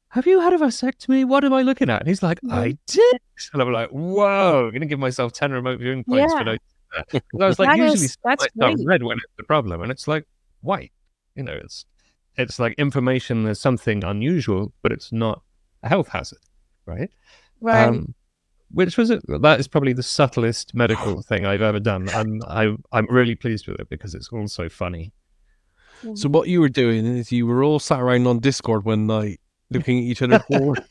[SPEAKER 2] have you had a vasectomy? What am I looking at? And he's like, I did. And I'm like, whoa, I'm going to give myself 10 remote viewing points for noticing that. And I was like, usually
[SPEAKER 3] that's
[SPEAKER 2] not red when it's the problem. And it's like white. It's like information, there's something unusual, but it's not a health hazard. Right. That is probably the subtlest medical thing I've ever done. I'm really pleased with it because it's also funny.
[SPEAKER 4] So what you were doing is you were all sat around on Discord one night looking at each other forward.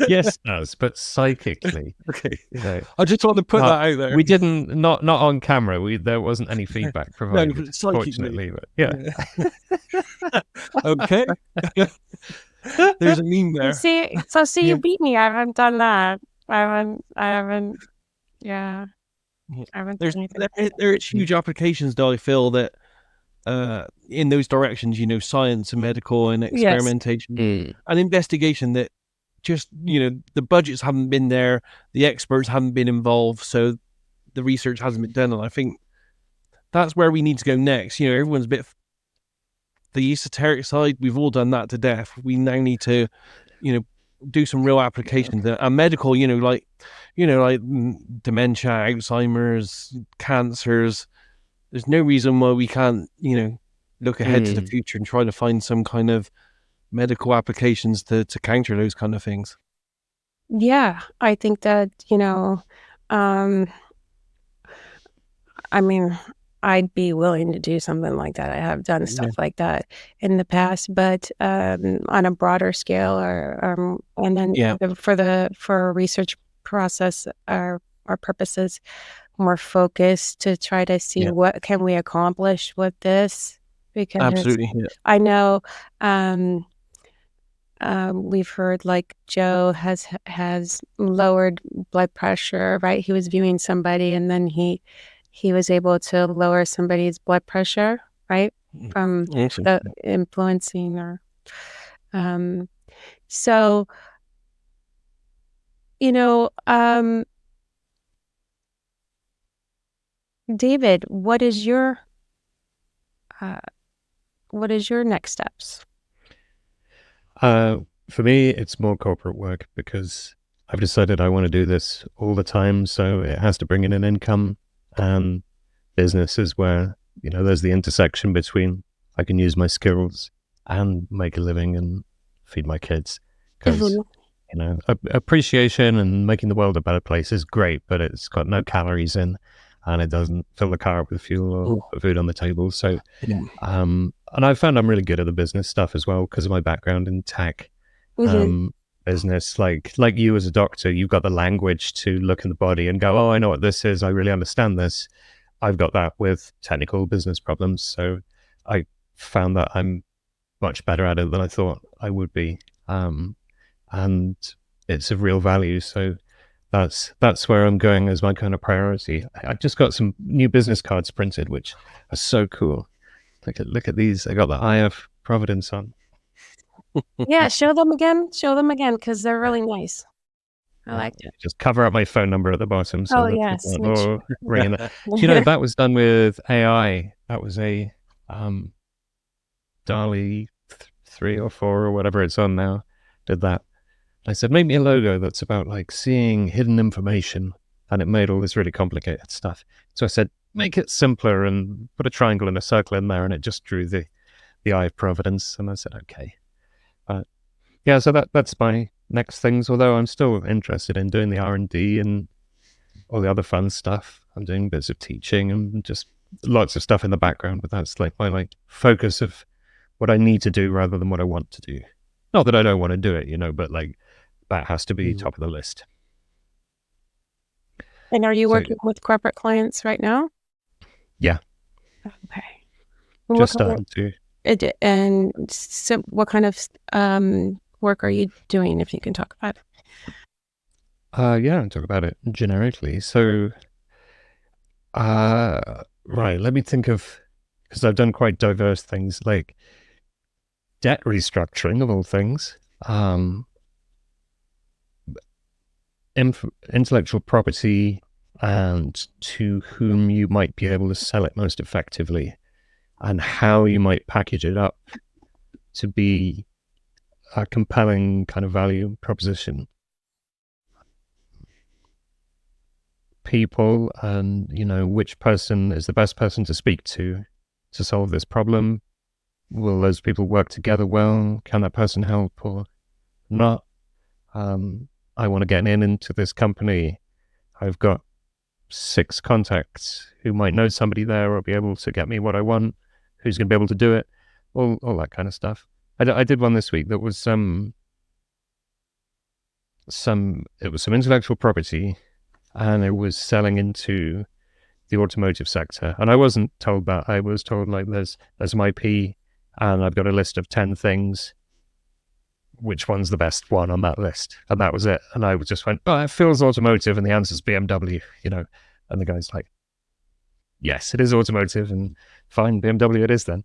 [SPEAKER 2] Yes, but psychically.
[SPEAKER 4] Okay. I just want to put that out there.
[SPEAKER 2] We didn't, not on camera. There wasn't any feedback provided,
[SPEAKER 4] no,
[SPEAKER 2] fortunately. But yeah.
[SPEAKER 4] Okay. There's a meme there.
[SPEAKER 3] See, you beat me. I haven't done that. I haven't. Yeah. I haven't.
[SPEAKER 4] There's huge applications, though, I feel that in those directions, science and medical and experimentation and investigation that just, the budgets haven't been there, the experts haven't been involved, so the research hasn't been done. And I think that's where we need to go next. Everyone's a bit the esoteric side, we've all done that to death. We now need to, do some real applications. And medical, like dementia, Alzheimer's, cancers. There's no reason why we can't, look ahead to the future and try to find some kind of medical applications to counter those kind of things.
[SPEAKER 3] Yeah, I think that, I mean, I'd be willing to do something like that. I have done stuff like that in the past, but on a broader scale, or and then for a research process, our purposes, more focused to try to see what can we accomplish with this, because
[SPEAKER 4] Absolutely. Yeah.
[SPEAKER 3] I know we've heard like Joe has lowered blood pressure, right? He was viewing somebody and then he was able to lower somebody's blood pressure, right? From
[SPEAKER 4] Awesome.
[SPEAKER 3] the influencing or so David, what is your next steps?
[SPEAKER 2] For me, it's more corporate work because I've decided I want to do this all the time. So it has to bring in an income, and business is where, there's the intersection between I can use my skills and make a living and feed my kids. Because, appreciation and making the world a better place is great, but it's got no calories in and it doesn't fill the car up with fuel or put food on the table. So, and I've found I'm really good at the business stuff as well because of my background in tech. Business, like you as a doctor, you've got the language to look in the body and go, oh, I know what this is. I really understand this. I've got that with technical business problems. So I found that I'm much better at it than I thought I would be. And it's of real value. So that's where I'm going as my kind of priority. I just got some new business cards printed, which are so cool. Look at these. I got the Eye of Providence on.
[SPEAKER 3] Yeah, show them again because they're really nice. I liked it.
[SPEAKER 2] Just cover up my phone number at the bottom. So
[SPEAKER 3] oh yes,
[SPEAKER 2] ringing that. That was done with AI. That was a DALL-E 3 or 4 or whatever it's on now. Did that. I said, make me a logo that's about like seeing hidden information, and it made all this really complicated stuff. So I said, make it simpler and put a triangle and a circle in there, and it just drew the Eye of Providence. And I said, okay. Yeah, so that's my next things, although I'm still interested in doing the R&D and all the other fun stuff. I'm doing bits of teaching and just lots of stuff in the background, but that's like my focus of what I need to do rather than what I want to do. Not that I don't want to do it, but like that has to be top of the list.
[SPEAKER 3] And are you working with corporate clients right now?
[SPEAKER 2] Yeah.
[SPEAKER 3] Okay.
[SPEAKER 2] Just starting to.
[SPEAKER 3] And so what kind of work are you doing, if you can talk about it?
[SPEAKER 2] Yeah, I'll talk about it generically. So, right, let me think of, because I've done quite diverse things, like debt restructuring of all things, intellectual property, and to whom you might be able to sell it most effectively, and how you might package it up to be a compelling kind of value proposition. People and, which person is the best person to speak to solve this problem. Will those people work together well? Can that person help or not? I want to get into this company. I've got 6 contacts who might know somebody there or be able to get me what I want. Who's going to be able to do it? All that kind of stuff. I did one this week that was some intellectual property, and it was selling into the automotive sector. And I wasn't told that. I was told like there's some IP, and I've got a list of 10 things. Which one's the best one on that list? And that was it. And I just went, oh, it feels automotive, and the answer's BMW, And the guy's like, yes, it is automotive, and fine, BMW it is then.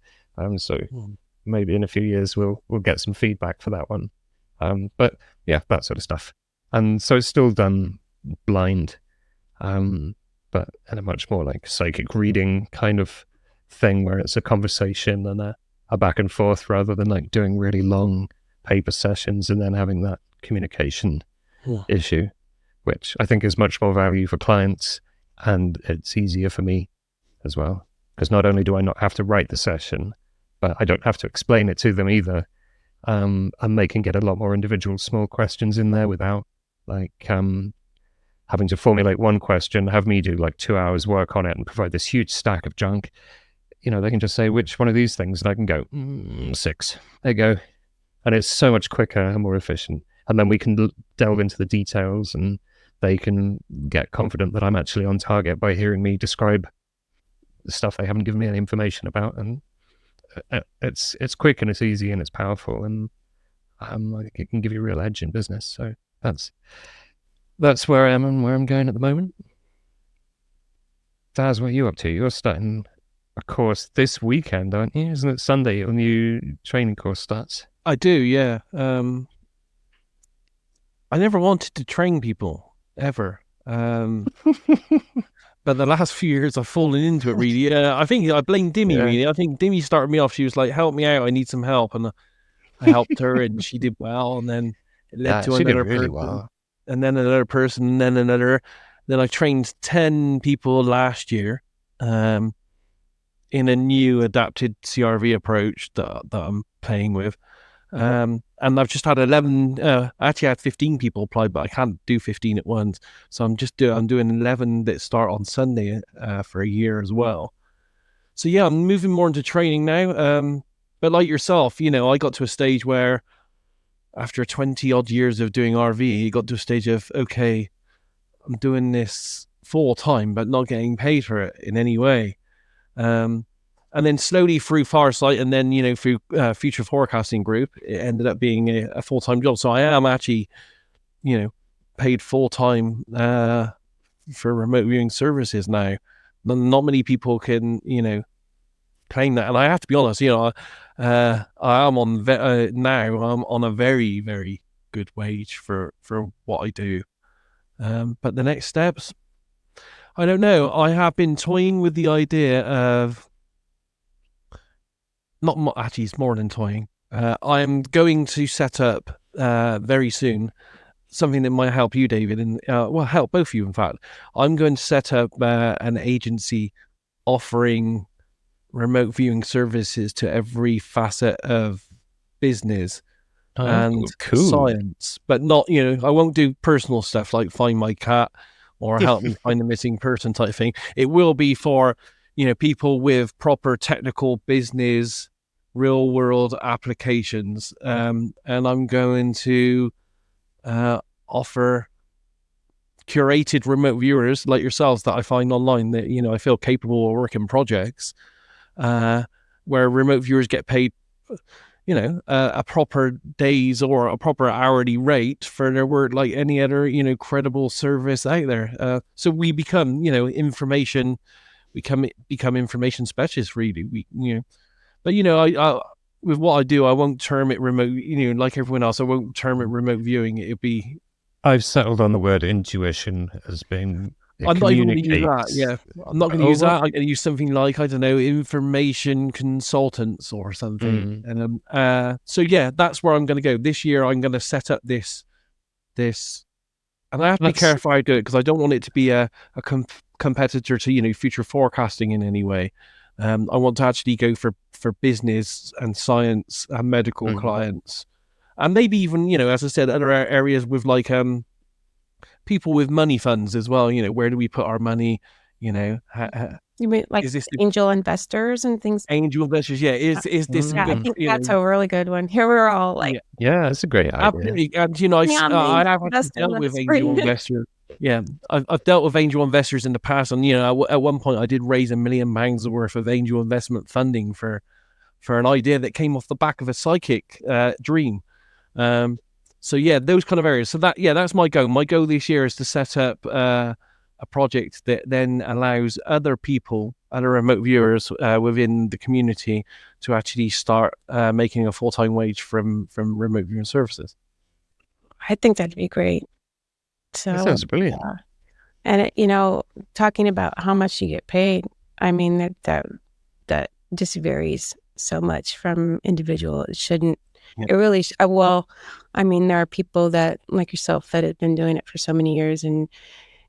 [SPEAKER 2] So maybe in a few years we'll get some feedback for that one. But yeah, that sort of stuff. And so it's still done blind, but in a much more like psychic reading kind of thing where it's a conversation and a back and forth rather than like doing really long paper sessions and then having that communication issue, which I think is much more value for clients, and it's easier for me as well. Because not only do I not have to write the session, but I don't have to explain it to them either. And they can get a lot more individual small questions in there without like having to formulate one question, have me do like 2 hours work on it and provide this huge stack of junk. They can just say, which one of these things? And I can go, 6. There you go. And it's so much quicker and more efficient. And then we can delve into the details, and they can get confident that I'm actually on target by hearing me describe the stuff they haven't given me any information about. And it's quick and it's easy and it's powerful, and I think it can give you a real edge in business. So that's where I am and where I'm going at the moment. Daz, what are you up to? You're starting a course this weekend, aren't you? Isn't it Sunday your new training course starts?
[SPEAKER 4] I do, yeah. I never wanted to train people ever. But the last few years I've fallen into it, really. I think I blame Dimmy, really. I think Dimmy started me off. She was like, help me out, I need some help. And I helped her and she did well. And then it led to another person. Well. And then another person, and then another. Then I trained 10 people last year in a new adapted CRV approach that I'm playing with. And I've just had 11, I actually had 15 people apply, but I can't do 15 at once. So I'm doing 11 that start on Sunday for a year as well. So yeah, I'm moving more into training now. But like yourself, I got to a stage where after 20 odd years of doing RV, you got to a stage of, okay, I'm doing this full time, but not getting paid for it in any way. And then slowly through Farsight and then, through Future Forecasting Group, it ended up being a full-time job. So I am actually, paid full-time for remote viewing services now. Not many people can, claim that. And I have to be honest, I am on now I'm on a very, very good wage for what I do. But the next steps, I don't know. I have been toying with the idea of actually, it's more than toying. I'm going to set up very soon something that might help you, David, and help both of you, in fact. I'm going to set up an agency offering remote viewing services to every facet of business and science, but not, I won't do personal stuff like find my cat or help me find a missing person type thing. It will be for, people with proper technical business, real world applications. And I'm going to offer curated remote viewers like yourselves that I find online that, I feel capable of working projects where remote viewers get paid, a proper days or a proper hourly rate for their work like any other, credible service out there. So we become, information information specialists, really. But I with what I do, I won't term it remote. Like everyone else, I won't term it remote viewing. It'll be.
[SPEAKER 2] I've settled on the word intuition as being.
[SPEAKER 4] I'm not even going to use that. Yeah, I'm not going to use that. I'm going to use something like, I don't know, information consultants or something. And so yeah, that's where I'm going to go this year. I'm going to set up this, and I have to be careful how I do it because I don't want it to be a competitor to future forecasting in any way. I want to actually go for business and science and medical clients, and maybe even as I said, other areas with like people with money funds as well. Where do we put our money? You
[SPEAKER 3] mean like angel investors and things?
[SPEAKER 4] Angel investors, yeah. Is this?
[SPEAKER 3] Yeah, I think that's a really good one. Here we're all like,
[SPEAKER 2] yeah, that's a great idea.
[SPEAKER 4] Absolutely. And I have dealt with angel investors. Yeah, I've dealt with angel investors in the past, and at one point I did raise £1 million worth of angel investment funding for an idea that came off the back of a psychic dream. So yeah, those kind of areas. So that's my goal. My goal this year is to set up a project that then allows other people, other remote viewers within the community to actually start making a full-time wage from remote viewing services.
[SPEAKER 3] I think that'd be great. So
[SPEAKER 2] that sounds brilliant.
[SPEAKER 3] And talking about how much you get paid, I mean that just varies so much from individual. It shouldn't. Yeah. It really. Well, I mean, there are people that like yourself that have been doing it for so many years, and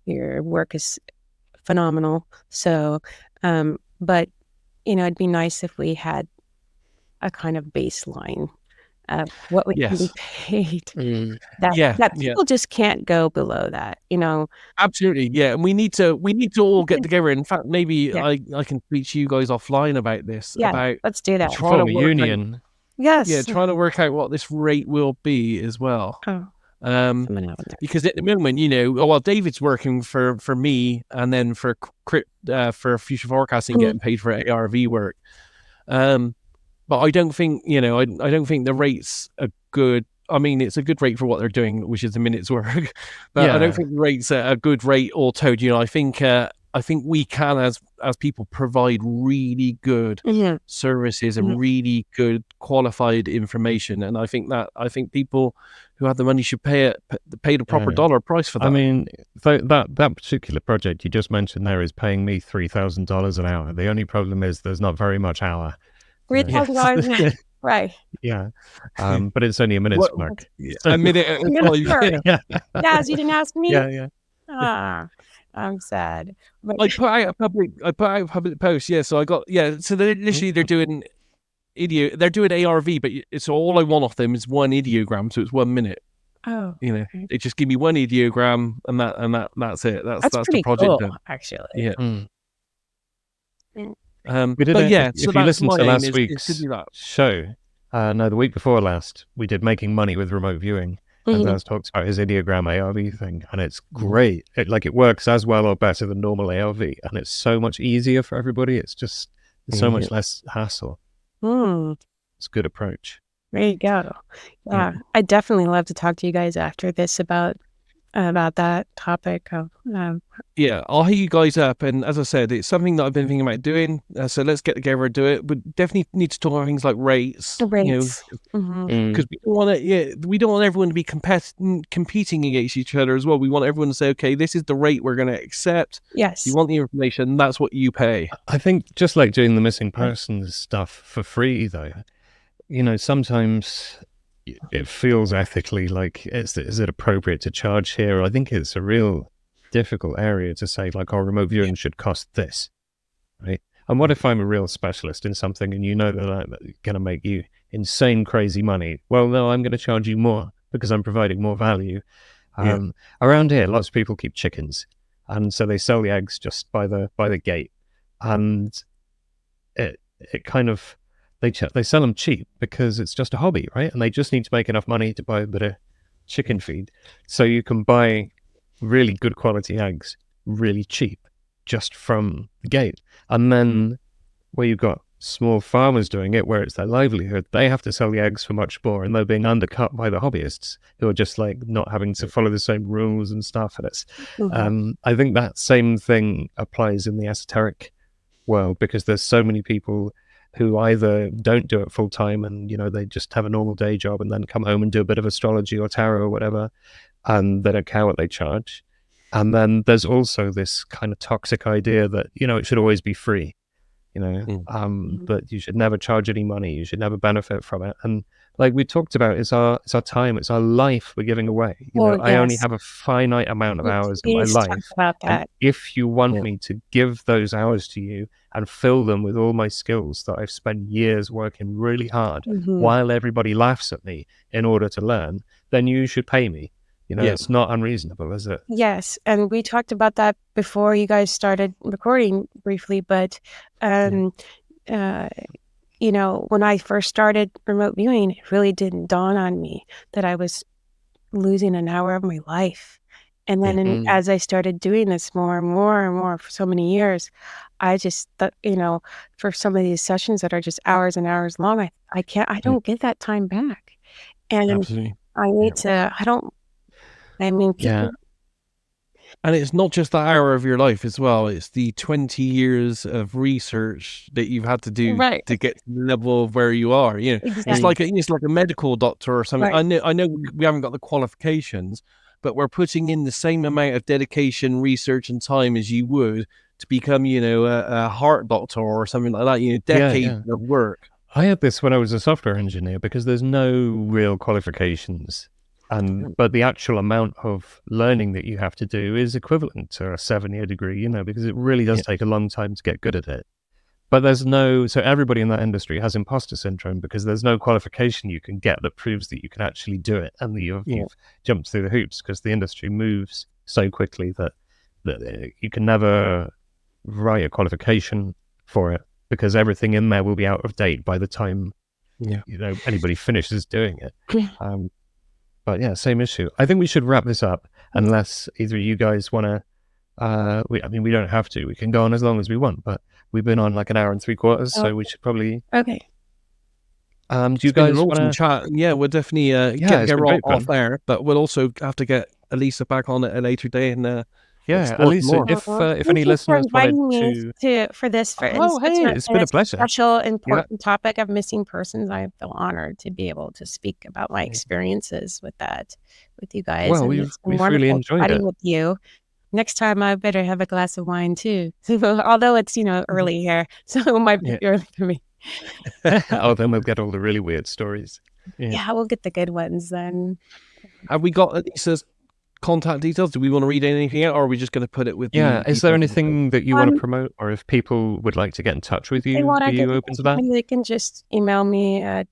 [SPEAKER 3] your work is phenomenal. So, but it'd be nice if we had a kind of baseline of what we can be paid. That people just can't go below that.
[SPEAKER 4] Absolutely, yeah. And we need to all get together. In fact, maybe I can speak to you guys offline about this.
[SPEAKER 3] Yeah,
[SPEAKER 4] about
[SPEAKER 3] let's do that.
[SPEAKER 2] Form a union.
[SPEAKER 3] Yes.
[SPEAKER 4] Yeah, trying to work out what this rate will be as well. Because at the moment, David's working for me, and then for future forecasting, getting paid for ARV work. but I don't think, I don't think the rate's a good. I mean, it's a good rate for what they're doing, which is a minute's work. But I don't think the rate's a good rate all told. I think we can, as people, provide really good services and really good qualified information. And I think people who have the money should pay the proper dollar price for that.
[SPEAKER 2] I mean, that particular project you just mentioned there is paying me $3,000 an hour. The only problem is there's not very much hour.
[SPEAKER 3] $3,000, right?
[SPEAKER 2] Yeah, but it's only a minute's work.
[SPEAKER 4] A minute.
[SPEAKER 3] Yes, you didn't ask me.
[SPEAKER 2] Yeah.
[SPEAKER 3] I'm sad. But
[SPEAKER 4] I put out a public post. Yeah, so I got So they're doing they're doing ARV, but it's all I want off them is one ideogram, so it's 1 minute.
[SPEAKER 3] Oh,
[SPEAKER 4] they just give me one ideogram, and that's it. That's
[SPEAKER 3] pretty
[SPEAKER 4] the project
[SPEAKER 3] cool,
[SPEAKER 4] done.
[SPEAKER 3] actually.
[SPEAKER 4] Yeah.
[SPEAKER 2] We did if you listen to last week's show, the week before last, we did Making Money with Remote Viewing, and Lars talks about his ideogram ARV thing, and it's great. It works as well or better than normal ARV, and it's so much easier for everybody. It's just so much less hassle. It's a good approach.
[SPEAKER 3] There you go. Yeah, I'd definitely love to talk to you guys after this about that topic.
[SPEAKER 4] Yeah, I'll hit you guys up, and as I said, it's something that I've been thinking about doing. So let's get together and do it. We definitely need to talk about things like rates.
[SPEAKER 3] Because
[SPEAKER 4] we don't want we don't want everyone to be competing against each other as well. We want everyone to say, okay, this is the rate we're going to accept.
[SPEAKER 3] Yes,
[SPEAKER 4] you want the information, that's what you pay.
[SPEAKER 2] I think just like doing the missing persons stuff for free, though, sometimes it feels ethically like, is it appropriate to charge here? I think it's a real difficult area to say, like, remote viewing should cost this, right? And what if I'm a real specialist in something and that I'm going to make you insane, crazy money? Well, no, I'm going to charge you more because I'm providing more value. Around here, lots of people keep chickens, and so they sell the eggs just by the gate, and it kind of, they sell them cheap because it's just a hobby, right? And they just need to make enough money to buy a bit of chicken feed. So you can buy really good quality eggs really cheap just from the gate. And then where you've got small farmers doing it, where it's their livelihood, they have to sell the eggs for much more, and they're being undercut by the hobbyists who are just like not having to follow the same rules and stuff. And it's, I think that same thing applies in the esoteric world, because there's so many people who either don't do it full time and they just have a normal day job and then come home and do a bit of astrology or tarot or whatever, and they don't care what they charge. And then there's also this kind of toxic idea that it should always be free, but you should never charge any money, you should never benefit from it. And like we talked about, it's our time, it's our life we're giving away. I only have a finite amount of hours in my life.
[SPEAKER 3] About that.
[SPEAKER 2] And if you want me to give those hours to you and fill them with all my skills that I've spent years working really hard while everybody laughs at me in order to learn, then you should pay me. It's not unreasonable, is it?
[SPEAKER 3] Yes, and we talked about that before you guys started recording briefly, but when I first started remote viewing, it really didn't dawn on me that I was losing an hour of my life. And then as I started doing this more and more and more for so many years, I just thought, for some of these sessions that are just hours and hours long, I don't get that time back. And
[SPEAKER 4] Absolutely.
[SPEAKER 3] I need to, people,
[SPEAKER 4] and it's not just the hour of your life as well. It's the 20 years of research that you've had to do to get to the level of where you are.
[SPEAKER 3] Exactly.
[SPEAKER 4] It's like a medical doctor or something.
[SPEAKER 3] Right.
[SPEAKER 4] I know we haven't got the qualifications, but we're putting in the same amount of dedication, research, and time as you would to become, a heart doctor or something like that. Decades of work.
[SPEAKER 2] I had this when I was a software engineer, because there's no real qualifications. But the actual amount of learning that you have to do is equivalent to a 7-year degree, because it really does take a long time to get good at it. But so everybody in that industry has imposter syndrome, because there's no qualification you can get that proves that you can actually do it and that you've jumped through the hoops, because the industry moves so quickly that you can never write a qualification for it, because everything in there will be out of date by the time anybody finishes doing it. But yeah, same issue. I think we should wrap this up, unless either of you guys want to. We don't have to. We can go on as long as we want, but we've been on like an hour and 3/4, so we should probably.
[SPEAKER 3] Okay.
[SPEAKER 2] Do you
[SPEAKER 4] It's been an
[SPEAKER 2] guys want
[SPEAKER 4] awesome
[SPEAKER 2] to?
[SPEAKER 4] chat. Yeah, we'll definitely
[SPEAKER 2] it's
[SPEAKER 4] get
[SPEAKER 2] been
[SPEAKER 4] her
[SPEAKER 2] great
[SPEAKER 4] off
[SPEAKER 2] fun.
[SPEAKER 4] air, but we'll also have to get Elisa back on at a later day and
[SPEAKER 2] Yeah,
[SPEAKER 4] explore some
[SPEAKER 2] Elisa,
[SPEAKER 4] more.
[SPEAKER 2] if
[SPEAKER 3] Thank
[SPEAKER 2] any
[SPEAKER 3] you for
[SPEAKER 2] listeners wanted
[SPEAKER 3] inviting me
[SPEAKER 2] to,
[SPEAKER 3] for this for
[SPEAKER 2] oh
[SPEAKER 3] such
[SPEAKER 2] hey, it's been a pleasure.
[SPEAKER 3] special
[SPEAKER 2] Yeah,
[SPEAKER 3] important topic of missing persons. I feel honored to be able to speak about my
[SPEAKER 2] yeah.
[SPEAKER 3] experiences with that with you guys,
[SPEAKER 2] Well,
[SPEAKER 3] and
[SPEAKER 2] we've
[SPEAKER 3] it's been
[SPEAKER 2] really
[SPEAKER 3] wonderful
[SPEAKER 2] enjoyed
[SPEAKER 3] chatting
[SPEAKER 2] it.
[SPEAKER 3] with you. Next time, I better have a glass of wine too. Although it's early here, so it might be
[SPEAKER 2] Yeah.
[SPEAKER 3] early for me.
[SPEAKER 2] Oh, then we'll get all the really weird stories. Yeah.
[SPEAKER 3] Yeah, we'll get the good ones then.
[SPEAKER 4] Have we got Elisa's contact details? Do we want to read anything out, or are we just going to put it with
[SPEAKER 2] Yeah.
[SPEAKER 4] the
[SPEAKER 2] Is there
[SPEAKER 4] details of the show?
[SPEAKER 2] anything that you want to promote, or if people would like to get in touch with
[SPEAKER 3] If they
[SPEAKER 2] you,
[SPEAKER 3] want
[SPEAKER 2] are
[SPEAKER 3] to get
[SPEAKER 2] you
[SPEAKER 3] in
[SPEAKER 2] open
[SPEAKER 3] touch
[SPEAKER 2] to
[SPEAKER 3] with
[SPEAKER 2] that?
[SPEAKER 3] me, they can just email me at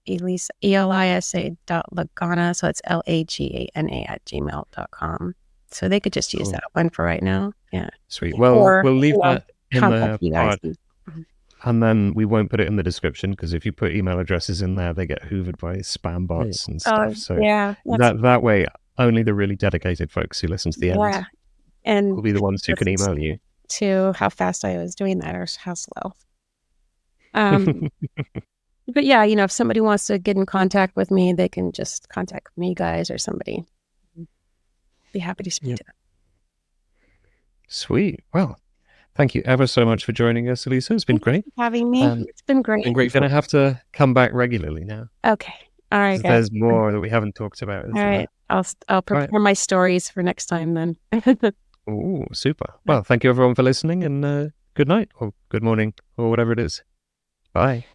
[SPEAKER 3] elisa.lagana. So it's lagana@gmail.com. So they could just use
[SPEAKER 2] Cool.
[SPEAKER 3] that one for right now. Yeah.
[SPEAKER 2] Sweet. Well,
[SPEAKER 3] Or
[SPEAKER 2] we'll leave that in
[SPEAKER 3] contact
[SPEAKER 2] the
[SPEAKER 3] you guys.
[SPEAKER 2] pod, and then we won't put it in the description because if you put email addresses in there, they get hoovered by spam bots and
[SPEAKER 3] Oh,
[SPEAKER 2] stuff. So
[SPEAKER 3] yeah.
[SPEAKER 2] that way, only the really dedicated folks who listen to the end
[SPEAKER 3] And
[SPEAKER 2] will be the ones who can email you.
[SPEAKER 3] to how fast I was doing that or how slow. But yeah, if somebody wants to get in contact with me, they can just contact me, guys, or somebody. Be happy to speak to them.
[SPEAKER 2] Sweet. Well, thank you ever so much for joining us, Elisa. It's been great.
[SPEAKER 3] Having me. It's been great.
[SPEAKER 4] Been great.
[SPEAKER 2] You're going to have to come back regularly now.
[SPEAKER 3] Okay. All right,
[SPEAKER 2] 'cause
[SPEAKER 3] guys.
[SPEAKER 2] there's more that we haven't talked about.
[SPEAKER 3] All right. I'll prepare my stories for next time then.
[SPEAKER 2] Oh, super. Well, thank you everyone for listening, and good night or good morning or whatever it is. Bye.